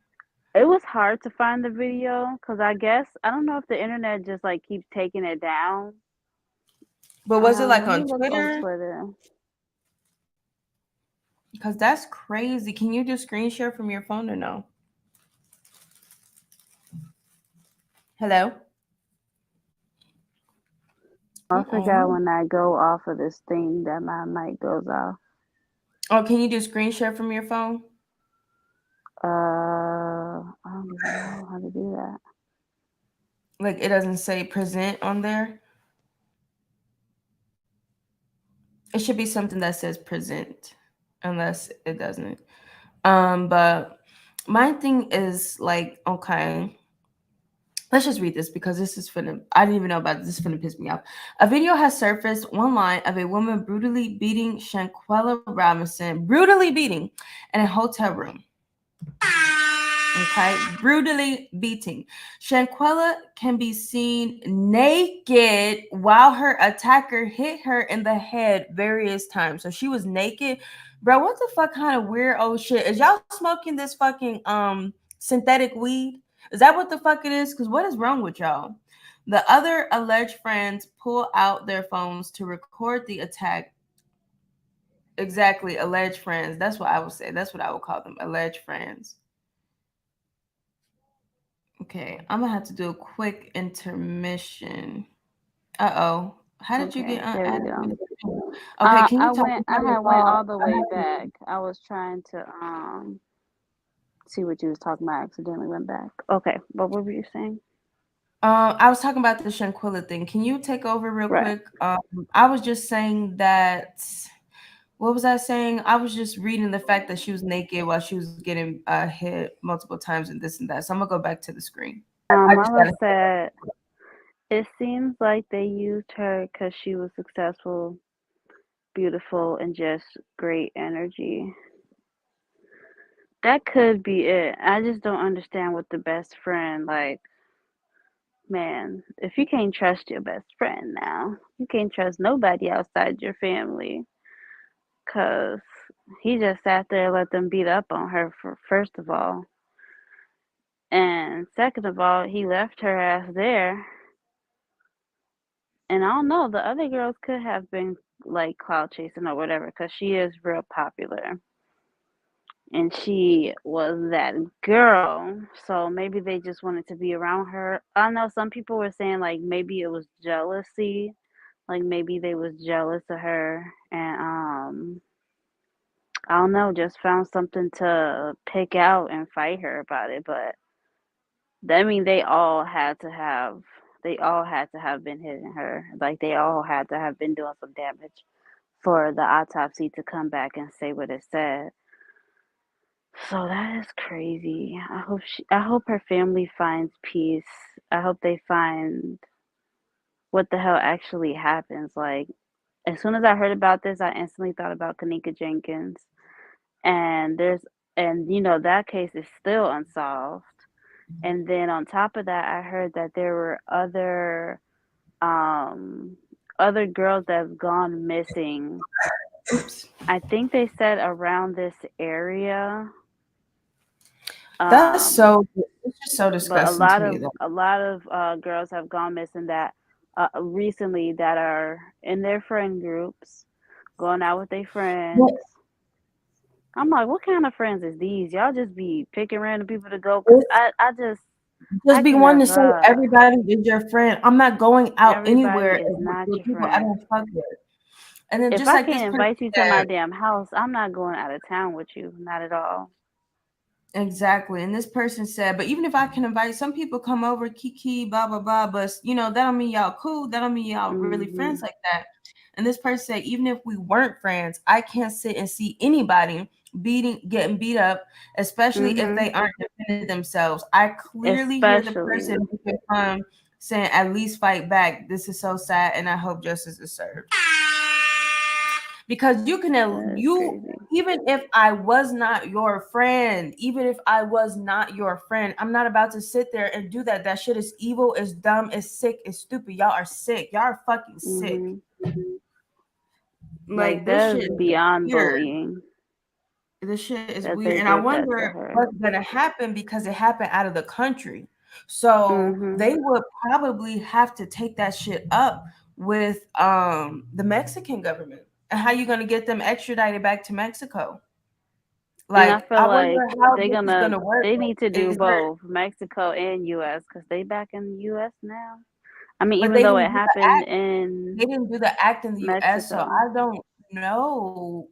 It was hard to find the video because I guess I don't know if the internet just like keeps taking it down. But was it like Let me on look on Twitter? Twitter. Because that's crazy. Can you do screen share from your phone or no? Hello? I forgot Oh, when I go off of this thing that my mic goes off. oh, can you do screen share from your phone? I don't even know how to do that. Like it doesn't say present on there. It should be something that says present, unless it doesn't. But my thing is like, okay, let's just read this because this is finna. I didn't even know about this. This is finna piss me off. A video has surfaced online of a woman brutally beating Shanquella Robinson, brutally beating in a hotel room. Okay, brutally beating. Shanquella can be seen naked while her attacker hit her in the head various times. So she was naked. Bro, what the fuck kind of weird old shit? Is y'all smoking this fucking synthetic weed? Is that what the fuck it is? Because what is wrong with y'all? The other alleged friends pull out their phones to record the attack. Exactly, alleged friends. That's what I would say. That's what I would call them, alleged friends. Okay, I'm gonna have to do a quick intermission. Uh-oh. How did you Okay, get there we unadded? go. Okay, can you talk I about had it? went all the way back. I was trying to see what you was talking about. I accidentally went back. Okay, but what were you saying? I was talking about the Shanquilla thing. Can you take over real Right. quick? I was just saying that. What was I saying? I was just reading the fact that she was naked while she was getting hit multiple times and this and that. So I'm gonna go back to the screen. I just Mama gotta. said it seems like they used her because she was successful, beautiful, and just great energy. That could be it. I just don't understand what the best friend like. Man, if you can't trust your best friend now, you can't trust nobody outside your family. Cause he just sat there and let them beat up on her for first of all, and second of all, he left her ass there. And I don't know, the other girls could have been like cloud chasing or whatever, cause she is real popular, and she was that girl. So maybe they just wanted to be around her. I know some people were saying like maybe it was jealousy, like maybe they was jealous of her, and I don't know, just found something to pick out and fight her about it. But I mean, they all had to have been hitting her. Like they all had to have been doing some damage for the autopsy to come back and say what it said. So that is crazy. I hope her family finds peace. I hope they find what the hell actually happens. Like as soon as I heard about this, I instantly thought about Kanika Jenkins. And that case is still unsolved. And then on top of that, I heard that there were um other girls that's gone missing. Oops. I think they said around this area. That's Um so. It's just so but disgusting to me. a lot of girls have gone missing that recently that are in their friend groups, going out with their friends. That. I'm like, what kind of friends is these? Y'all just be picking random people to go because Just I be cannot, one to say bruh. everybody is your friend. I'm not going out Everybody anywhere is and not with your people I friend. don't fuck with. And then If just I like this can't person invite you to my said, damn house, I'm not going out of town with you. Not at all. exactly. And this person said, but even if I can invite some people come over, kiki, blah blah blah, but that don't mean y'all cool. That don't mean y'all really friends Mhm. like that. And this person said, even if we weren't friends, I can't sit and see anybody getting beat up, especially if Mhm. they aren't defending themselves. I clearly hear the Especially. person who can saying, at least fight back. This is so sad, and I hope justice is served. Because That is you crazy. even if I was not your friend, even if I was not your friend, I'm not about to sit there and do that. That shit is evil, it's dumb, it's sick, it's stupid. Y'all are sick. Y'all are fucking sick. Mhm. Like Like this that's shit is beyond weird. bullying This shit is that weird. they And I did that to wonder her. what's gonna happen because it happened out of the country. So Mhm. they would probably have to take that shit up with the Mexican government. And how you gonna get them extradited back to Mexico? And I Like, feel I like wonder how they're this is gonna gonna work. they need to do Is there, both Mexico and U.S. because they back in the U.S. now. I mean, but even they though didn't it do the happened act. They in didn't do the act in the U.S. So Mexico. I don't know.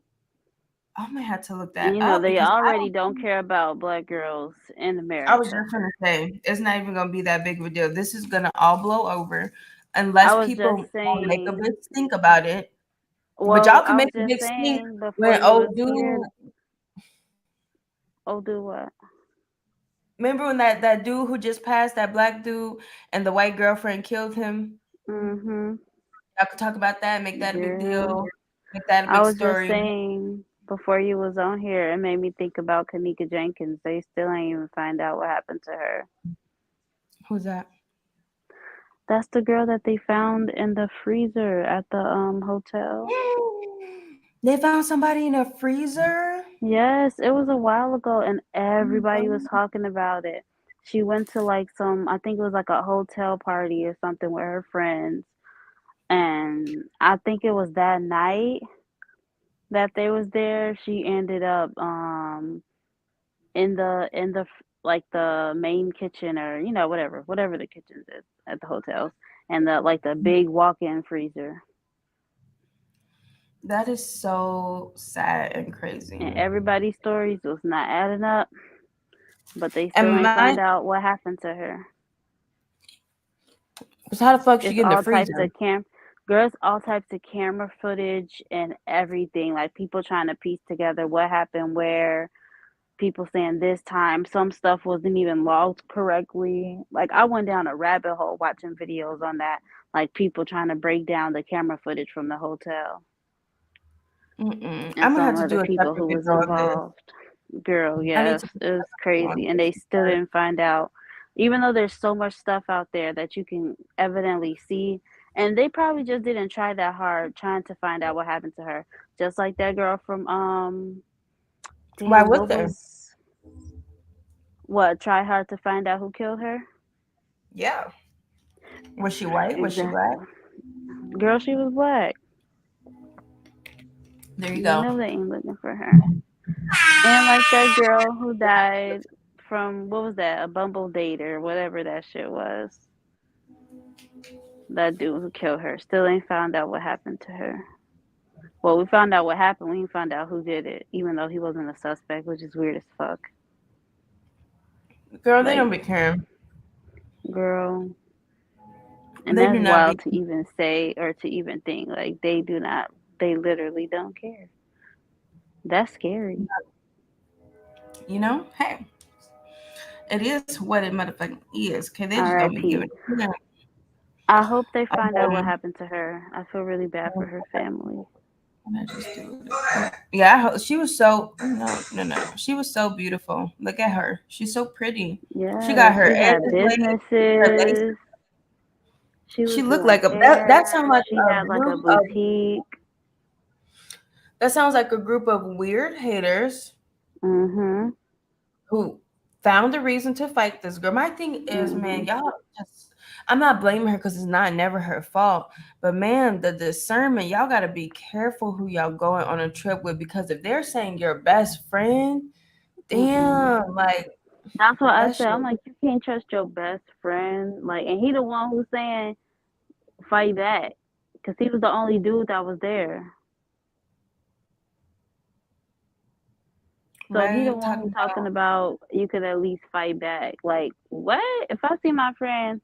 I might have to look And that you know up they because already don't care about black girls in I was America. just gonna say it's not even gonna be that big of a deal. This is gonna all blow over I unless was people just don't make a big saying. stink about it. But y'all Well, can I make was a just big stink saying before when you old was here. dude. Oh, do what? Remember when that dude who just passed, that black dude, and the white girlfriend killed him? Mhm. Y'all could talk about that, make that a big Yeah. deal, make that a I big was just story. saying before you was on here, it made me think about Kanika Jenkins. They still ain't even find out what happened to her. Who's that? That's the girl that they found in the freezer at the hotel. They found somebody in a freezer. Yes, it was a while ago and Oh my everybody was God. talking about it. She went to like some, I think it was like a hotel party or something with her friends. And I think it was that night that they was there, she ended up in the like the main kitchen, or whatever the kitchen is at the hotels, and the like the big walk-in freezer. That is so sad and And crazy. everybody's stories was not adding up, but they still And ain't my, find out what happened to her. so how the fuck she It's get in the all types freezer? of girls, all types of camera footage and everything, like people trying to piece together what happened where, people saying this time some stuff wasn't even logged correctly. Like I went down a rabbit hole watching videos on that, like people trying to break down the camera footage from the hotel Mm-mm. and I'm gonna some have to of do the a people separate who was video on this. involved. Girl, I need yes, to do it was a separate video crazy, on and this they still because didn't find out, even though there's so much stuff out there that you can evidently see. And they probably just didn't try that hard trying to find out what happened to her, just like that girl from why damn, would what they? was, what, try hard to find out who killed her. Yeah. Was she white? Was she black? Exactly. Girl, she was black. There you You go. know they ain't looking for her. And like that girl who died from, what was that? A Bumble date or whatever that shit was. That dude who killed her still ain't found out what happened to her. Well, we found out what happened. We ain't found out who did it, even though he wasn't a suspect, which is weird as fuck. Girl, they Like, don't be caring. girl. And They that's do not wild be. to even say or to even think. Like, they do not, they literally don't care. That's scary. You know, hey, it is what it motherfucking is. Okay, they just don't be R.I.P. giving. Yeah. I hope they find out what Um, happened to her. I feel really bad for her family. I just do it. Yeah, she was so no. She was so beautiful. Look at her. She's so pretty. She got Yes, her she had edges laid, her lace. businesses. She She was looked doing like a that hair. sounds like She a had like a group of boutique. that sounds like a group of weird haters Mhm. who found a reason to fight this girl. My thing is, man, Mhm. y'all just I'm not blaming her because it's not never her fault. But man, the discernment, y'all gotta be careful who y'all going on a trip with because if they're saying your best friend, Mm-mm. damn, like That's what I that said. shit. I'm like, you can't trust your best friend. Like, and he the one who's saying fight back, cause he was the only dude that was there. So he the Right? one Talking who's talking about about you could at least fight back. Like, what? If I see my friend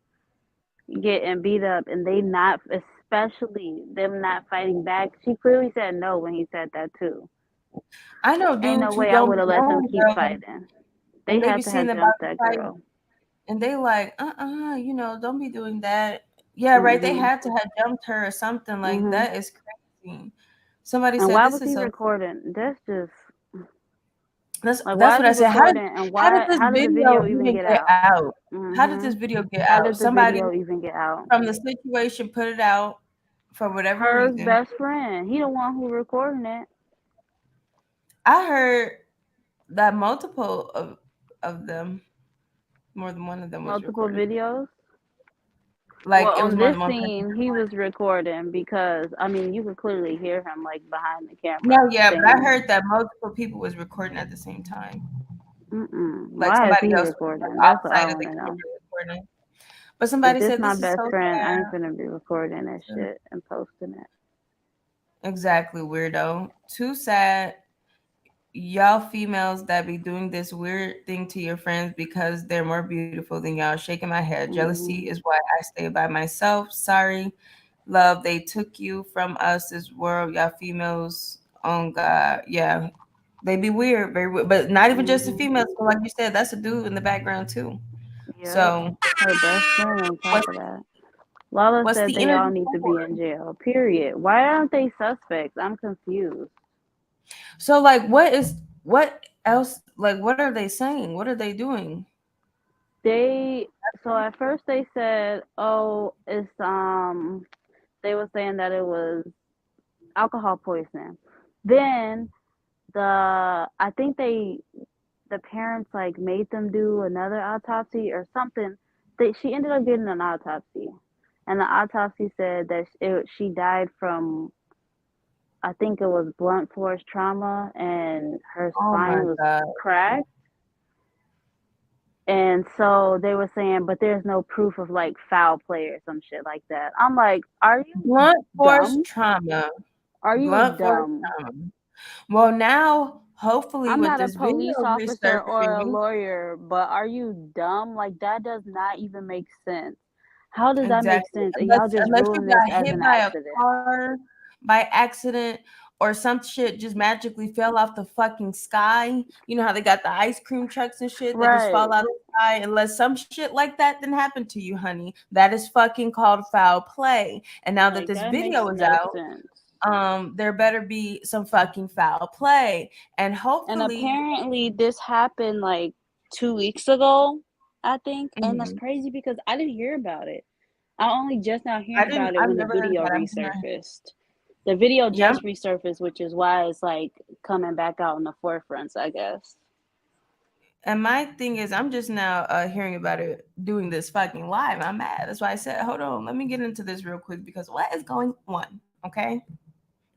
getting beat up and they not, especially them not fighting back, she clearly said no when he said that too. I know Ain't no dudes who way I don't would be have let them knowing, keep bro, fighting. They and they be had to seeing have them about jumped to that fight, girl. and they like, don't be doing that. Yeah, right. They Mhm. had to have jumped her or something like Mhm. that is crazy. Somebody And said why this was is he so. recording? That's just like, That's why what is I he said. recording? And How did why? this How did the video video even even get get out? out? How did this Mhm. video get How out? did the Somebody video even get out? from the situation put it out for whatever Her reason. best friend. He the one who recording it. I heard that multiple of them, more than one of them was Multiple recording. videos. Like Well, it was on more this than one person. scene, he was recording because I mean, you could clearly hear him like behind the No, camera yeah, but I saying, heard that multiple people was recording at the same time. "Mm-mm. Like Why is somebody he else was like recording?" That's what I outside of want the to know. camera recording. But If somebody this said my this is best so friend, I ain't sad. gonna be recording that shit and posting it. Exactly, weirdo. Too sad. y'all females that be doing this weird thing to your friends because they're more beautiful than y'all. Shaking my head. Jealousy is why I stay by myself. Sorry, love. They took you from us. This world, y'all females. Oh God, yeah. They be weird, very weird. But not even just the females. So like you said, that's a dude in the background too. Yep. So Her best friend on top what's of that. Lala what's said the they all energy need to be for? in jail. Period. Why aren't they suspects? I'm confused. So like, what else? Like, what are they saying? What are they doing? They so at first they said, "Oh, it's they were saying that it was alcohol poisoning." Then I think the parents like made them do another autopsy or something. She ended up getting an autopsy, and the autopsy said that she died from, I think it was blunt force trauma, and her Oh spine my was God. cracked. And so they were saying, but there's no proof of like foul play or some shit like that. I'm like, are you Blunt force dumb? trauma. Are you Blunt force dumb? trauma. Well, now, hopefully, I'm with not a this video police officer or a resurfacing, lawyer, but are you dumb? Like that does not even make sense. How does that make exactly. sense? And Unless y'all just unless you ruling this got as hit an by a accident. car by accident or some shit just magically fell off the fucking sky. You know how they got the ice cream trucks and shit that just Right. fall out of the sky. Unless some shit like that didn't happen to you, honey. That is fucking called foul play. And now that Like this that makes video is no out, sense. there better be some fucking foul play. And And hopefully, apparently this happened like 2 weeks ago, I think. And that's mhm. crazy because I didn't hear about it. I only just now hearing about it I've when the never heard video about it. resurfaced. The video Yep. just resurfaced, which is why it's like coming back out in the forefronts, I guess. And my thing is, I'm just now hearing about it doing this fucking live. I'm mad. That's why I said, hold on, let me get into this real quick because what is going on? Okay.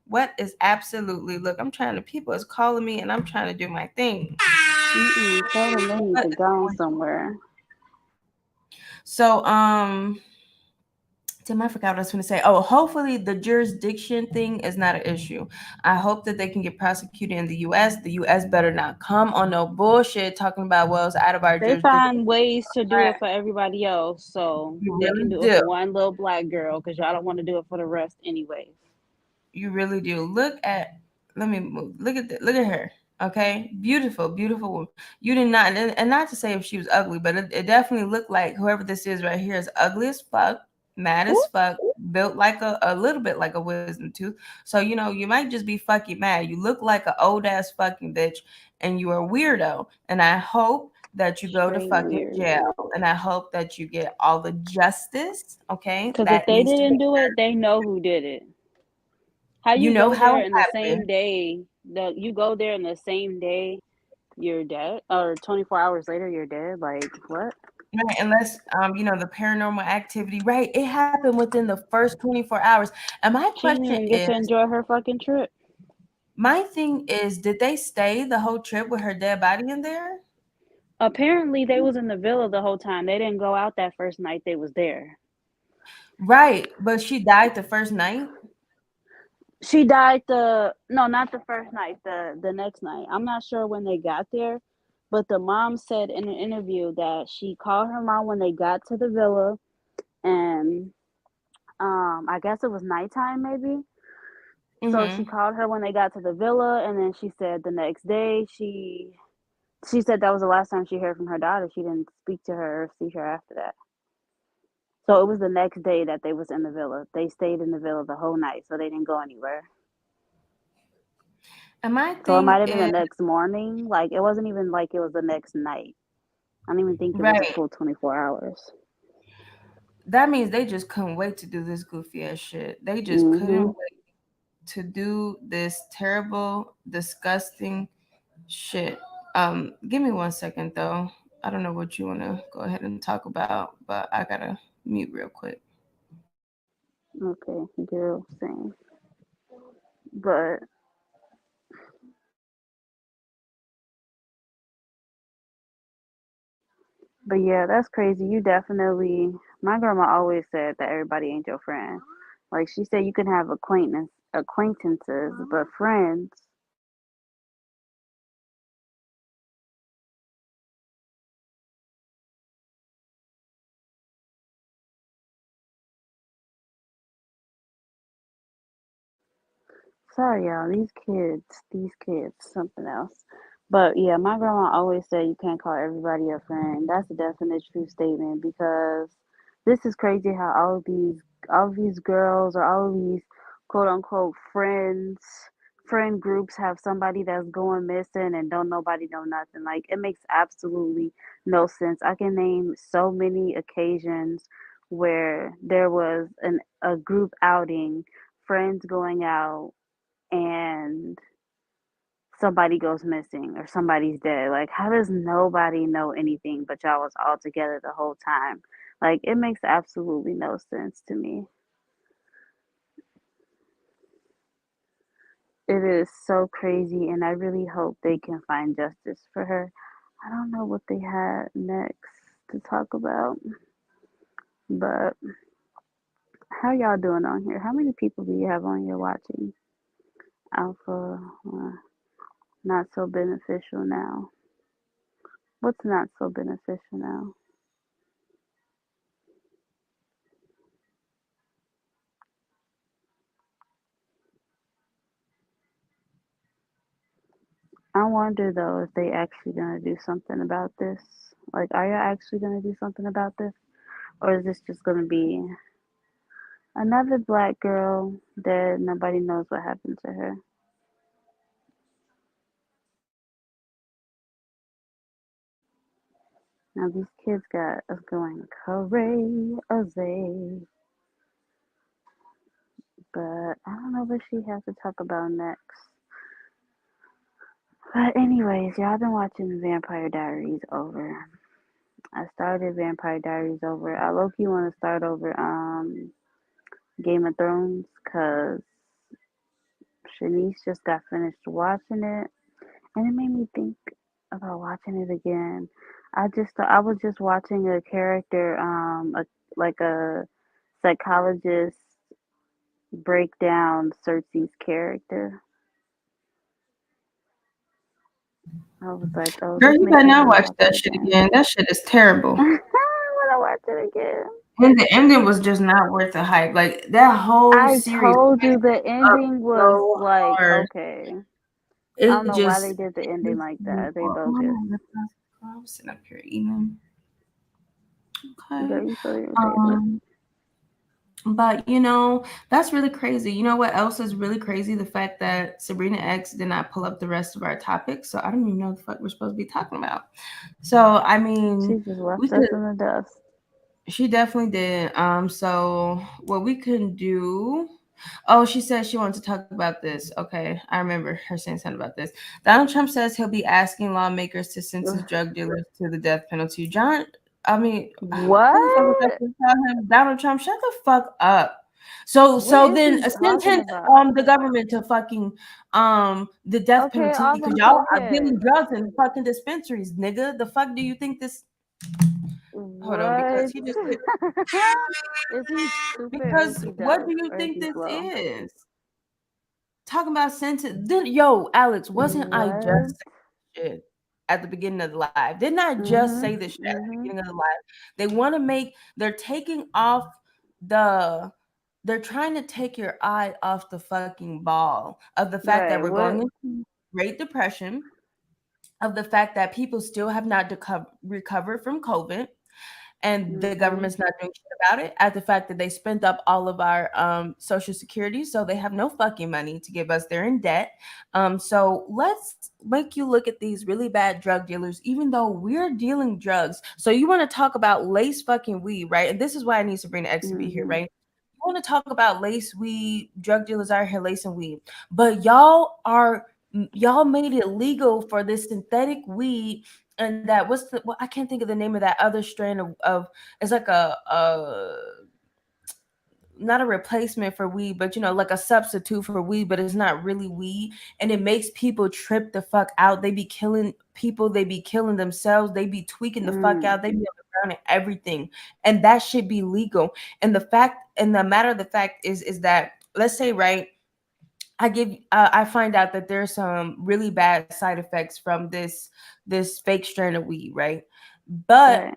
What is absolutely, look, I'm trying to, people is calling me and I'm trying to do my thing. Tell them they need What to is go going somewhere. So, Tim, I forgot what I was going to say. Oh, hopefully the jurisdiction thing is not an issue. I hope that they can get prosecuted in the U.S. The U.S. better not come on no bullshit talking about, well, it's out of our They jurisdiction. find ways to do it for everybody else, so You they can really do it do. for one little black girl because y'all don't want to do it for the rest anyways. You really do. Let me move. Look at her. Okay, beautiful, beautiful woman. You did not, and not to say if she was ugly, but it definitely looked like whoever this is right here is ugly as fuck, mad as fuck, built like a little bit like a wisdom tooth. So you might just be fucking mad. You look like an old ass fucking bitch, and you are a weirdo. And I hope that you go to Straight fucking weird. jail, and I hope that you get all the justice. Okay, Because if that they needs to be. didn't do it, they know who did it. How You you know go how there it in the happened. same day? You go there in the same day you're dead, or 24 hours later you're dead. Like what? Right, unless the paranormal activity, right? It happened within the first 24 hours. And She didn't even get to enjoy her fucking trip. my thing is, did they stay the whole trip with her dead body in there? Apparently, they was in the villa the whole time. They didn't go out that first night they was there. Right, but she died the first night. She died no, not the first night, the next night. I'm not sure when they got there, but the mom said in an interview that she called her mom when they got to the villa, and I guess it was nighttime maybe. So she Mm-hmm. called her when they got to the villa, and then she said the next day she said that was the last time she heard from her daughter. She didn't speak to her or see her after that. So it was the next day that they was in the villa. They stayed in the villa the whole night, so they didn't go anywhere. And my So it thing might have been the is, next morning. Like it wasn't even like it was the next night. I don't even think it was a right, full 24 hours. that means they just couldn't wait to do this goofy ass shit. They just couldn't Mhm. wait to do this terrible, disgusting shit. Give me 1 second though. I don't know what you want to go ahead and talk about, but I gotta mute real quick. Okay, girl, same. But yeah, that's crazy. You definitely. My grandma always said that everybody ain't your friend. Like she said, you can have acquaintances, but friends. Sorry, y'all. These kids, something else. But yeah, my grandma always said you can't call everybody a friend. That's a definite true statement because this is crazy how all of these girls or all of these quote unquote friend groups have somebody that's going missing and don't nobody know nothing. Like it makes absolutely no sense. I can name so many occasions where there was a group outing, friends going out and somebody goes missing or somebody's dead. Like, how does nobody know anything but y'all was all together the whole time? Like, it makes absolutely no sense to me. It is so crazy, and I really hope they can find justice for her. I don't know what they had next to talk about, but how y'all doing on here? How many people do you have on here watching? Alpha, not so beneficial now. What's not so beneficial now? I wonder though if they actually gonna do something about this. Like, are you actually gonna do something about this, or is this just gonna be another black girl that nobody knows what happened to her? Now these kids got us going crazy, but I don't know what she has to talk about next. But anyways, y'all been watching Vampire Diaries over. I started Vampire Diaries over. I low key want to start over Game of Thrones because Shanice just got finished watching it, and it made me think about watching it again. I was just watching a character, like a psychologist break down Cersei's character. I was like, oh, Girl, this you makes better me not want to watch watch it that shit again. again. That shit is terrible. I want to watch it again. And the ending was just not worth the hype. Like that whole I series told you the up ending was so like, hard. okay. I don't It know why just they did the it ending just like that. They bogus. I'm sitting up here eating. Okay. Girl, you so irritated. Um, but that's really crazy. You know what else is really crazy? The fact that Sabrina X did not pull up the rest of our topics. So I don't even know what the fuck we're supposed to be talking about. So I She mean, just we left could us in the dust. she definitely did. So what we can do. Oh, she said she wanted to talk about this. Okay, I remember her saying something about this. Donald Trump says he'll be asking lawmakers to sentence drug dealers to the death penalty. I mean, who the fuck was that What? to tell him? Donald Trump, shut the fuck up. So What so is then he talking sentence about? the government to fucking the death Okay, penalty all because them y'all are cokeheads. dealing drugs in fucking dispensaries, nigga. The fuck do you think this? Hold on, because What? he just Is he stupid or is because he what dumb? do you Or is think he this slow? is? Talking about sentence. Then, yo, Alex, wasn't I just What? saying shit at the beginning of the live? Didn't I just Mhm. say this shit at the Mhm. beginning of the live? They want to make. They're taking off the. They're trying to take your eye off the fucking ball of the fact that Right. we're going What? into Great Depression, of the fact that people still have not recovered from COVID, and the Mhm. government's not doing shit about it, at the fact that they spent up all of our social security, so they have no fucking money to give us. They're in debt. So let's make you look at these really bad drug dealers, even though we're dealing drugs. So you want to talk about lace fucking weed, right? And this is why I need Sabrina X to be here, Mhm. right? You want to talk about lace weed, drug dealers out here lacing weed, but y'all made it legal for this synthetic weed, and that what's the well, I can't think of the name of that other strand of it's like a not a replacement for weed, but like a substitute for weed, but it's not really weed, and it makes people trip the fuck out. They be killing people, they be killing themselves, they be tweaking the fuck Mm. out, they be on the ground and everything, and that should be legal. And the matter of the fact is that, let's say, right, I find out that there's some really bad side effects from this fake strand of weed, right? But Right.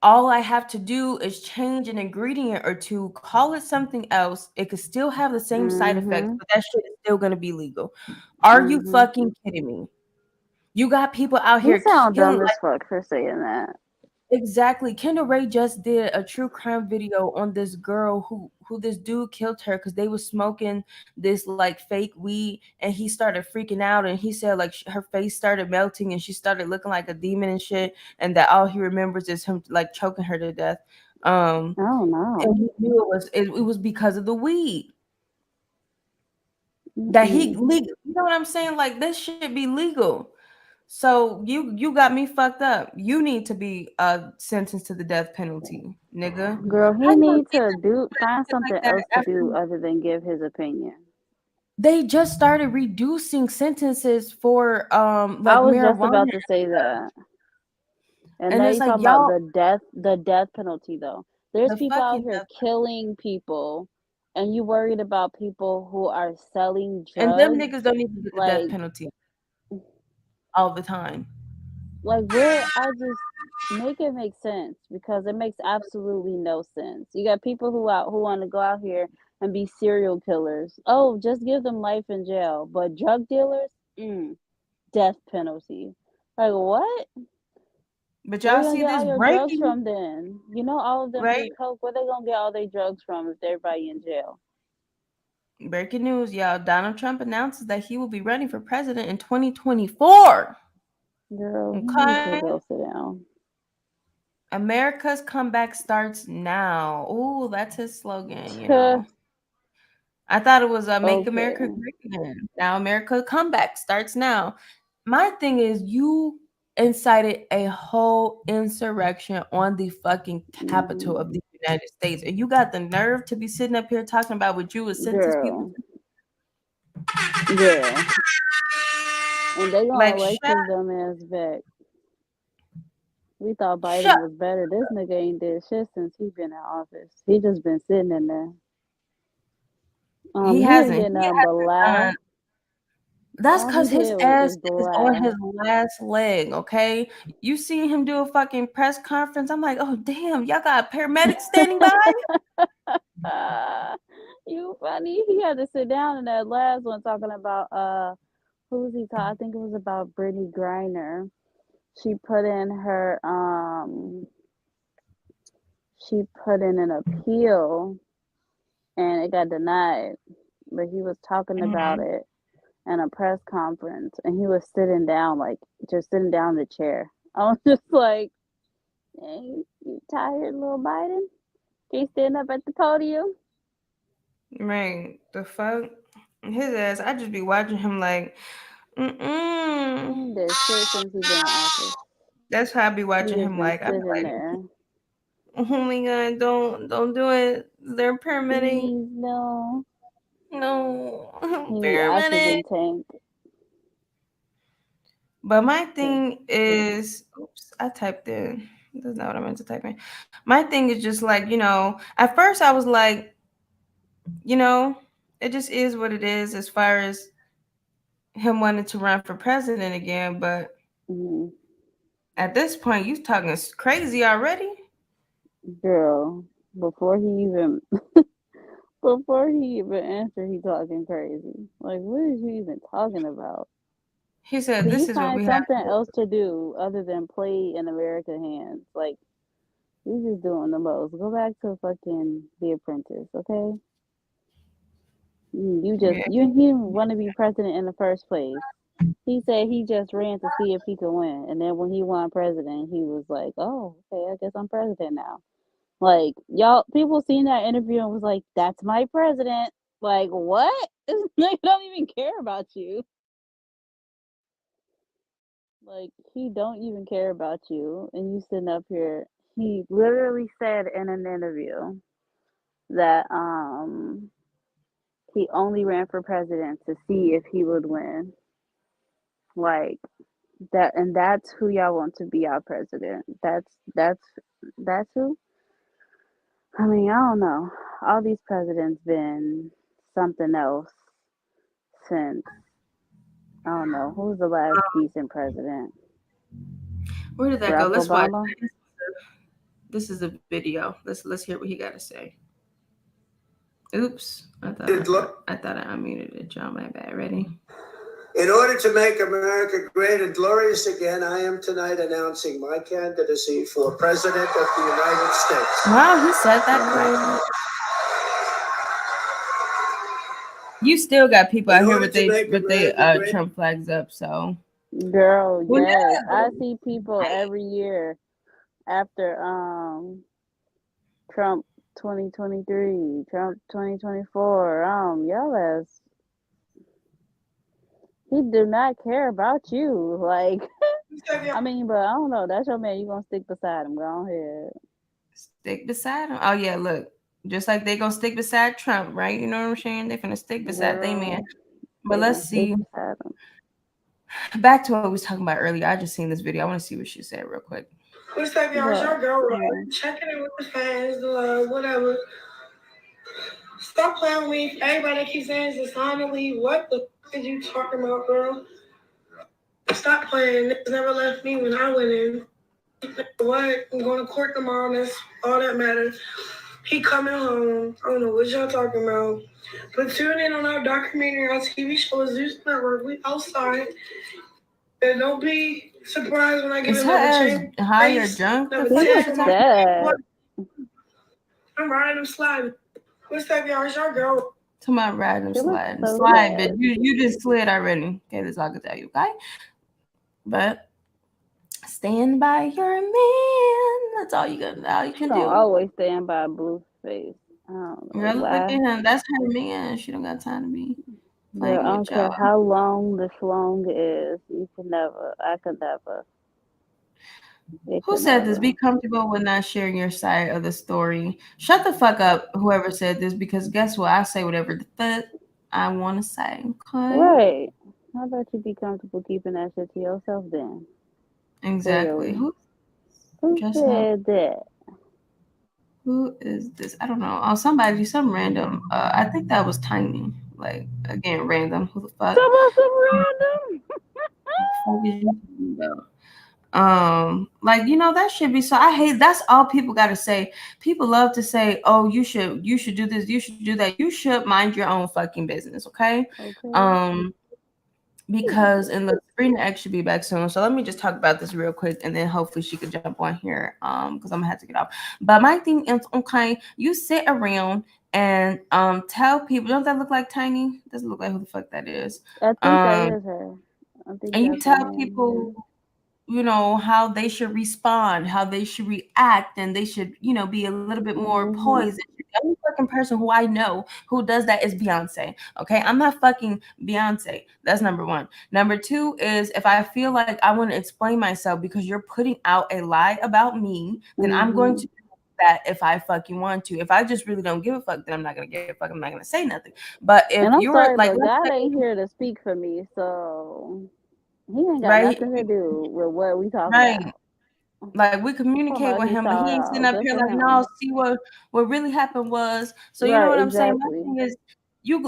all I have to do is change an ingredient or two, call it something else. It could still have the same side effects, Mhm. but that shit is still gonna be legal. Are you Mhm. fucking kidding me? You got people out You here sound killing dumb like as fuck for saying that. exactly. Kendall Ray just did a true crime video on this girl who this dude killed her because they was smoking this like fake weed and he started freaking out and he said like her face started melting and she started looking like a demon and shit and that all he remembers is him like choking her to death. Um, Oh and no. he knew it was because of the weed that he Mm-mm. legal. You know what I'm saying? Like this should be legal. So you got me fucked up. You need to be sentenced to the death penalty, nigga. Girl, How he you gonna need keep to do doing find shit like something that else to after do other than give his opinion. they just started reducing sentences for I like was just marijuana about to say that. And and now it's you like talking about y'all the death penalty though. There's the people out fucking here death killing people, and you worried about people who are selling and them drugs. niggas don't even get the death Like, penalty all the time. where I just make it make sense because it makes absolutely no sense. You got people who want to go out here and be serial killers. Oh, just give them life in jail. But drug dealers, death penalty. Like what? But Where y'all you gonna see get all this your drugs breaking, from then? You know all of them right? do coke. Where they gonna get all their drugs from if everybody in jail? Breaking news, y'all. Donald Trump announces that he will be running for president in 2024. Girl, he needs to Okay. go sit down. America's comeback starts now. Ooh, that's his slogan, you Tuh. know. I thought it was Make America Okay. Great Again. Now America comeback starts now. My thing is you incited a whole insurrection on the fucking capital of Hmm. the United States. And you got the nerve to be sitting up here talking about what you would sentence people Girl. to. Girl. And they gonna Like elect his dumb ass back. We thought Biden shut was better. This nigga ain't did shit since he been in office. He just been sitting in there. he He didn't hasn't. get He nothing but hasn't laugh. done. That's All he because his did was ass just is on laugh. his last leg, okay? You see him do a fucking press conference. I'm like, oh damn, y'all got paramedics standing by? You funny. He had to sit down in that last one talking about who was he talking? I think it was about Brittany Griner. She put in her she put in an appeal and it got denied. But he was talking about Mhm. it in a press conference and he was sitting down, like just sitting down in the chair. I was just like, hey, you tired, little Biden? Can you stand up at the podium? Right. The fuck? His ass, I just be watching him like, He mm-mm. ain't did shit since he been in office. That's how I be He watching just him been like, I be sitting like, there. oh my god, don't do it. They're paramedic. Please no. No, He need paramedic. oxygen tank. But my Cause thing is, oops, I typed in. That's not what I meant to type in. My thing is just like, at first I was like, you know, it just is what it is as far as him wanting to run for president again. But mm, at this point, you talking crazy already. girl, before he even before he even answered, he talking crazy. Like, what is you even talking about? He said, Can "This you is what find we have something to do." else to do other than play in America hands? Like, you just doing the most. Go back to fucking The Apprentice, okay? Yeah, You didn't want to be president in the first place. He said he just ran to see if he could win, and then when he won president, he was like, "Oh, okay, I guess I'm president now." Like y'all, people seen that interview and was like, "That's my president." Like what? They don't even care about you. Like he don't even care about you, and you sitting up here. He literally said in an interview that he only ran for president to see if he would win. Like that, and that's who y'all want to be our president. That's who. I mean, I don't know. All these presidents been something else since I don't know who was the last decent president. where did that go? Barack Let's watch. Obama. This is a video. Let's hear what he got to say. Oops, I thought I unmuted it. John, my bad. Ready? In order to make America great and glorious again, I am tonight announcing my candidacy for President of the United States. Wow, he said that correctly. You still got people out here with they Trump flags up, so. Girl, Well, yes. yeah. I see people every year after Trump 2023, Trump 2024. Y'all ass, he do not care about you. Like, I mean, but I don't know. That's your man. You gonna stick beside him? Go ahead. Stick beside him. Oh yeah, look, just like they gonna stick beside Trump, right? You know what I'm saying? They finna stick beside they man. But let's see. Back to what we was talking about earlier. I just seen this video. I want to see what she said real quick. What's up, y'all? It's your girl, right? Checking in with the fans, the love, whatever. Stop playing with me. Everybody that keeps saying it's time to leave. What the fuck is you talking about, girl? Stop playing. Niggas never left me when I went in. What? I'm going to court tomorrow. That's all that matters. He coming home. I don't know what y'all talking about. But tune in on our documentary, our TV show, Zeus Network. We outside. And don't be surprised when I give another chance. High or drunk? I'm riding him sliding. What's up, y'all? It's your girl. To my riding him sliding. Slide, bitch. You just slid already. Okay, that's all I can tell you, okay? But stand by your man. That's all you can do. Always stand by Blueface. Girl, look at him. That's her man. She don't got time to be. Girl, I don't care how long the schlong is. You can never. I could never. Who said this? Be comfortable with not sharing your side of the story. Shut the fuck up, whoever said this, because guess what? I say whatever the fuck I want to say. Okay? Right. How about you be comfortable keeping that shit to yourself then? Exactly. Who said that? Who is this? I don't know. Oh, some random. I think that was Tiny. Like, again, random. Who the fuck? Some random. Like, you know, that should be so. I hate. That's all people got to say. People love to say, "Oh, you should do this. You should do that. You should mind your own fucking business." Okay. Because and look, Sabrina X should be back soon. So let me just talk about this real quick, and then hopefully she could jump on here. Because I'm gonna have to get off. But my thing is, okay, you sit around and tell people. Don't that look like Tiny? Doesn't look like who the fuck that is. I think that is her. And you tell people, you know, how they should respond, how they should react, and they should, you know, be a little bit more poised. The only fucking person who I know who does that is Beyonce. Okay, I'm not fucking Beyonce. That's number one. Number two is if I feel like I want to explain myself because you're putting out a lie about me, then I'm going to do that if I fucking want to. If I just really don't give a fuck, then I'm not gonna give a fuck. I'm not gonna say nothing. But if you're sorry, like, but God ain't here to speak for me, so he ain't got nothing to do with what we talking about. Like we communicate with him, but he ain't sitting up here like, no, see what really happened was. So you know what I'm saying? My thing is,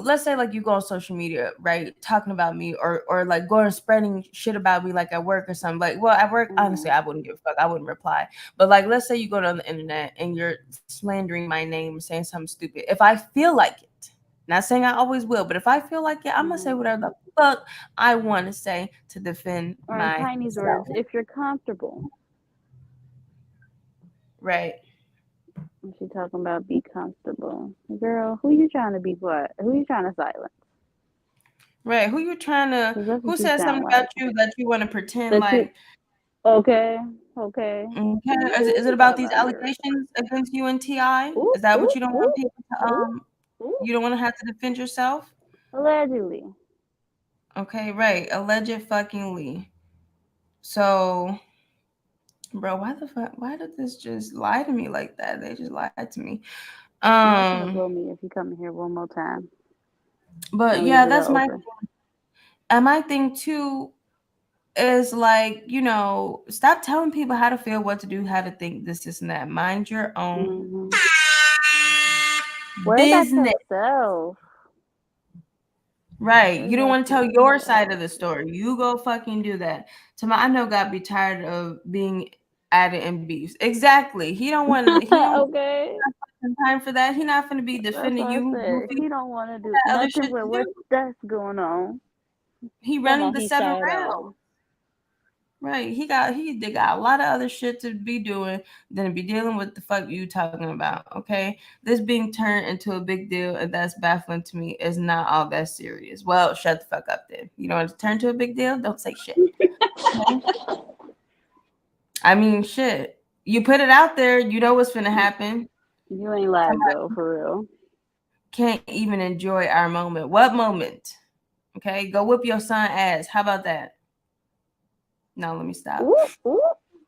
let's say like you go on social media, right, talking about me or like going and spreading shit about me like at work or something. Like, well, at work, honestly, I wouldn't give a fuck. I wouldn't reply. But like, let's say you go on the internet and you're slandering my name, saying something stupid. If I feel like it, not saying I always will, but if I feel like it, I'm gonna say whatever the fuck I want to say to defend my Tiny's words. If you're comfortable. Right. She talking about be comfortable. Girl, who you trying to be what? Who you trying to silence? Right. Who you trying to who said something about you that you want to pretend like Okay. Is it about these allegations against you and T.I.? Is that what you don't want people to you don't want to have to defend yourself? Allegedly. Okay, right. Alleged fuckingly. So bro, why did this just lie to me like that? They just lied to me. You're gonna blow me if you come in here one more time. But yeah, that's my thing. And my thing too is like, you know, stop telling people how to feel, what to do, how to think, this and that. Mind your own business. Right. You don't want to tell your side of the story. You go fucking do that. I know God be tired of being added in beefs. Exactly. He don't want. He don't Okay. have time for that. He not gonna be That's defending what I you. said. Goofy. He don't want to do Got other nothing shit with to what do. that's going on. He Talking running about the he 7 side rounds. eye. Right. They got a lot of other shit to be doing than to be dealing with the fuck you talking about. Okay. This being turned into a big deal and that's baffling to me is not all that serious. Well, shut the fuck up then. You don't want to turn to a big deal? Don't say shit. Okay? I mean shit. You put it out there, you know what's gonna happen. You ain't lied though, for real. Can't even enjoy our moment. What moment? Okay, go whip your son ass. How about that? No, let me stop. Ooh, ooh,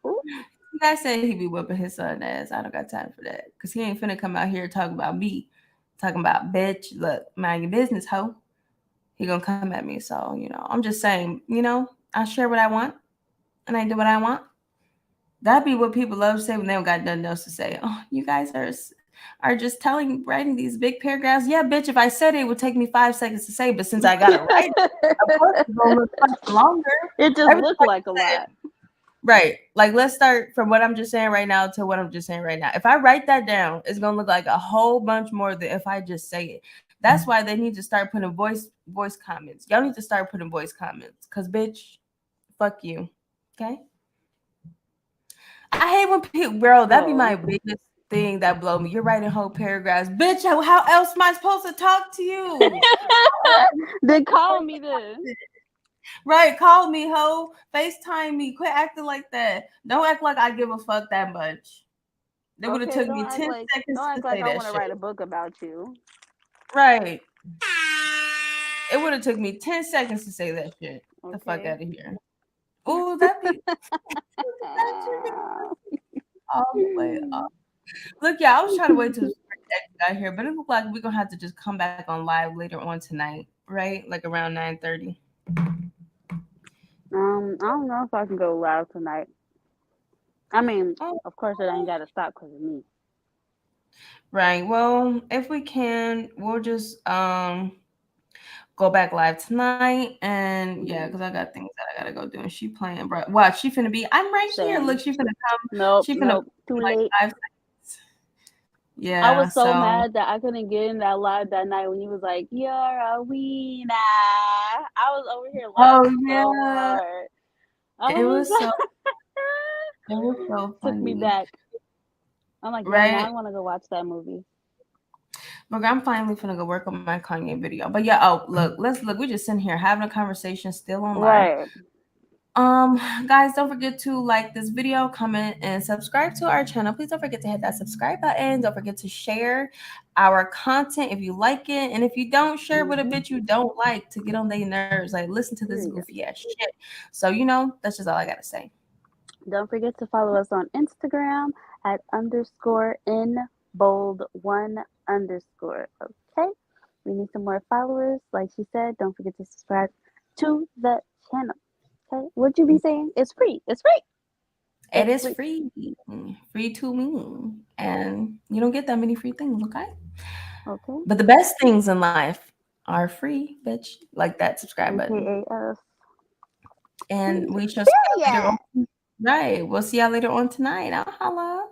ooh. You guys said he be whipping his son ass. I don't got time for that. Cause he ain't finna come out here talking about me. Talking about bitch. Look, mind your business, hoe. He gonna come at me. So, I'm just saying, I share what I want and I do what I want. That'd be what people love to say when they don't got nothing else to say. Oh, you guys are just writing these big paragraphs. Yeah, bitch, if I said it, it would take me 5 seconds to say, but since I got to write it, of course it's gonna look fucking longer. It just looked like a lot. Right. Like, let's start from what I'm just saying right now to what I'm just saying right now. If I write that down, it's gonna look like a whole bunch more than if I just say it. That's why they need to start putting voice comments. Y'all need to start putting voice comments. Cause bitch, fuck you. Okay. I hate when people, bro, that'd be my biggest thing that blow me. You're writing whole paragraphs. Bitch, how else am I supposed to talk to you? Then call me then. Right, call me, ho. FaceTime me. Quit acting like that. Don't act like I give a fuck that much. It would have took me 10 seconds don't to act like say I that want to shit. write a book about you. Right. It would have took me 10 seconds to say that shit. Okay. The fuck out of here. Ooh, that'd be all the way up. Look, yeah, I was trying to wait till got here, but it looked like we're gonna have to just come back on live later on tonight, right? Like around 9:30. I don't know if I can go live tonight. I mean, of course, it ain't got to stop because of me. Right. Well, if we can, we'll just go back live tonight, and yeah, because I got things that I gotta go do. And she playing, bro. Watch, she finna be. I'm right here. Look, she finna come. Nope. She finna Too like late. 5 seconds. Yeah. I was so mad that I couldn't get in that live that night when you was like, "You're a wiener." I was over here laughing so hard. It was so. It was so funny. Took me back. I'm like, right? Now I want to go watch that movie. Look, I'm finally finna go work on my Kanye video. But yeah, look. We just sitting here having a conversation still on live. Guys, don't forget to like this video, comment, and subscribe to our channel. Please don't forget to hit that subscribe button. Don't forget to share our content if you like it. And if you don't, share with a bitch you don't like to get on their nerves. Like, listen to this goofy ass shit. So, that's just all I gotta say. Don't forget to follow us on Instagram at _in_bold1_. Okay? We need some more followers. Like she said, don't forget to subscribe to the channel. Okay? What'd you be saying? It's free. It's free. It is free. Free to me. And you don't get that many free things, okay? Okay. But the best things in life are free, bitch. Like that subscribe button. AKA us. And we shall see y'all later on. Right. We'll see y'all later on tonight. I'll holla.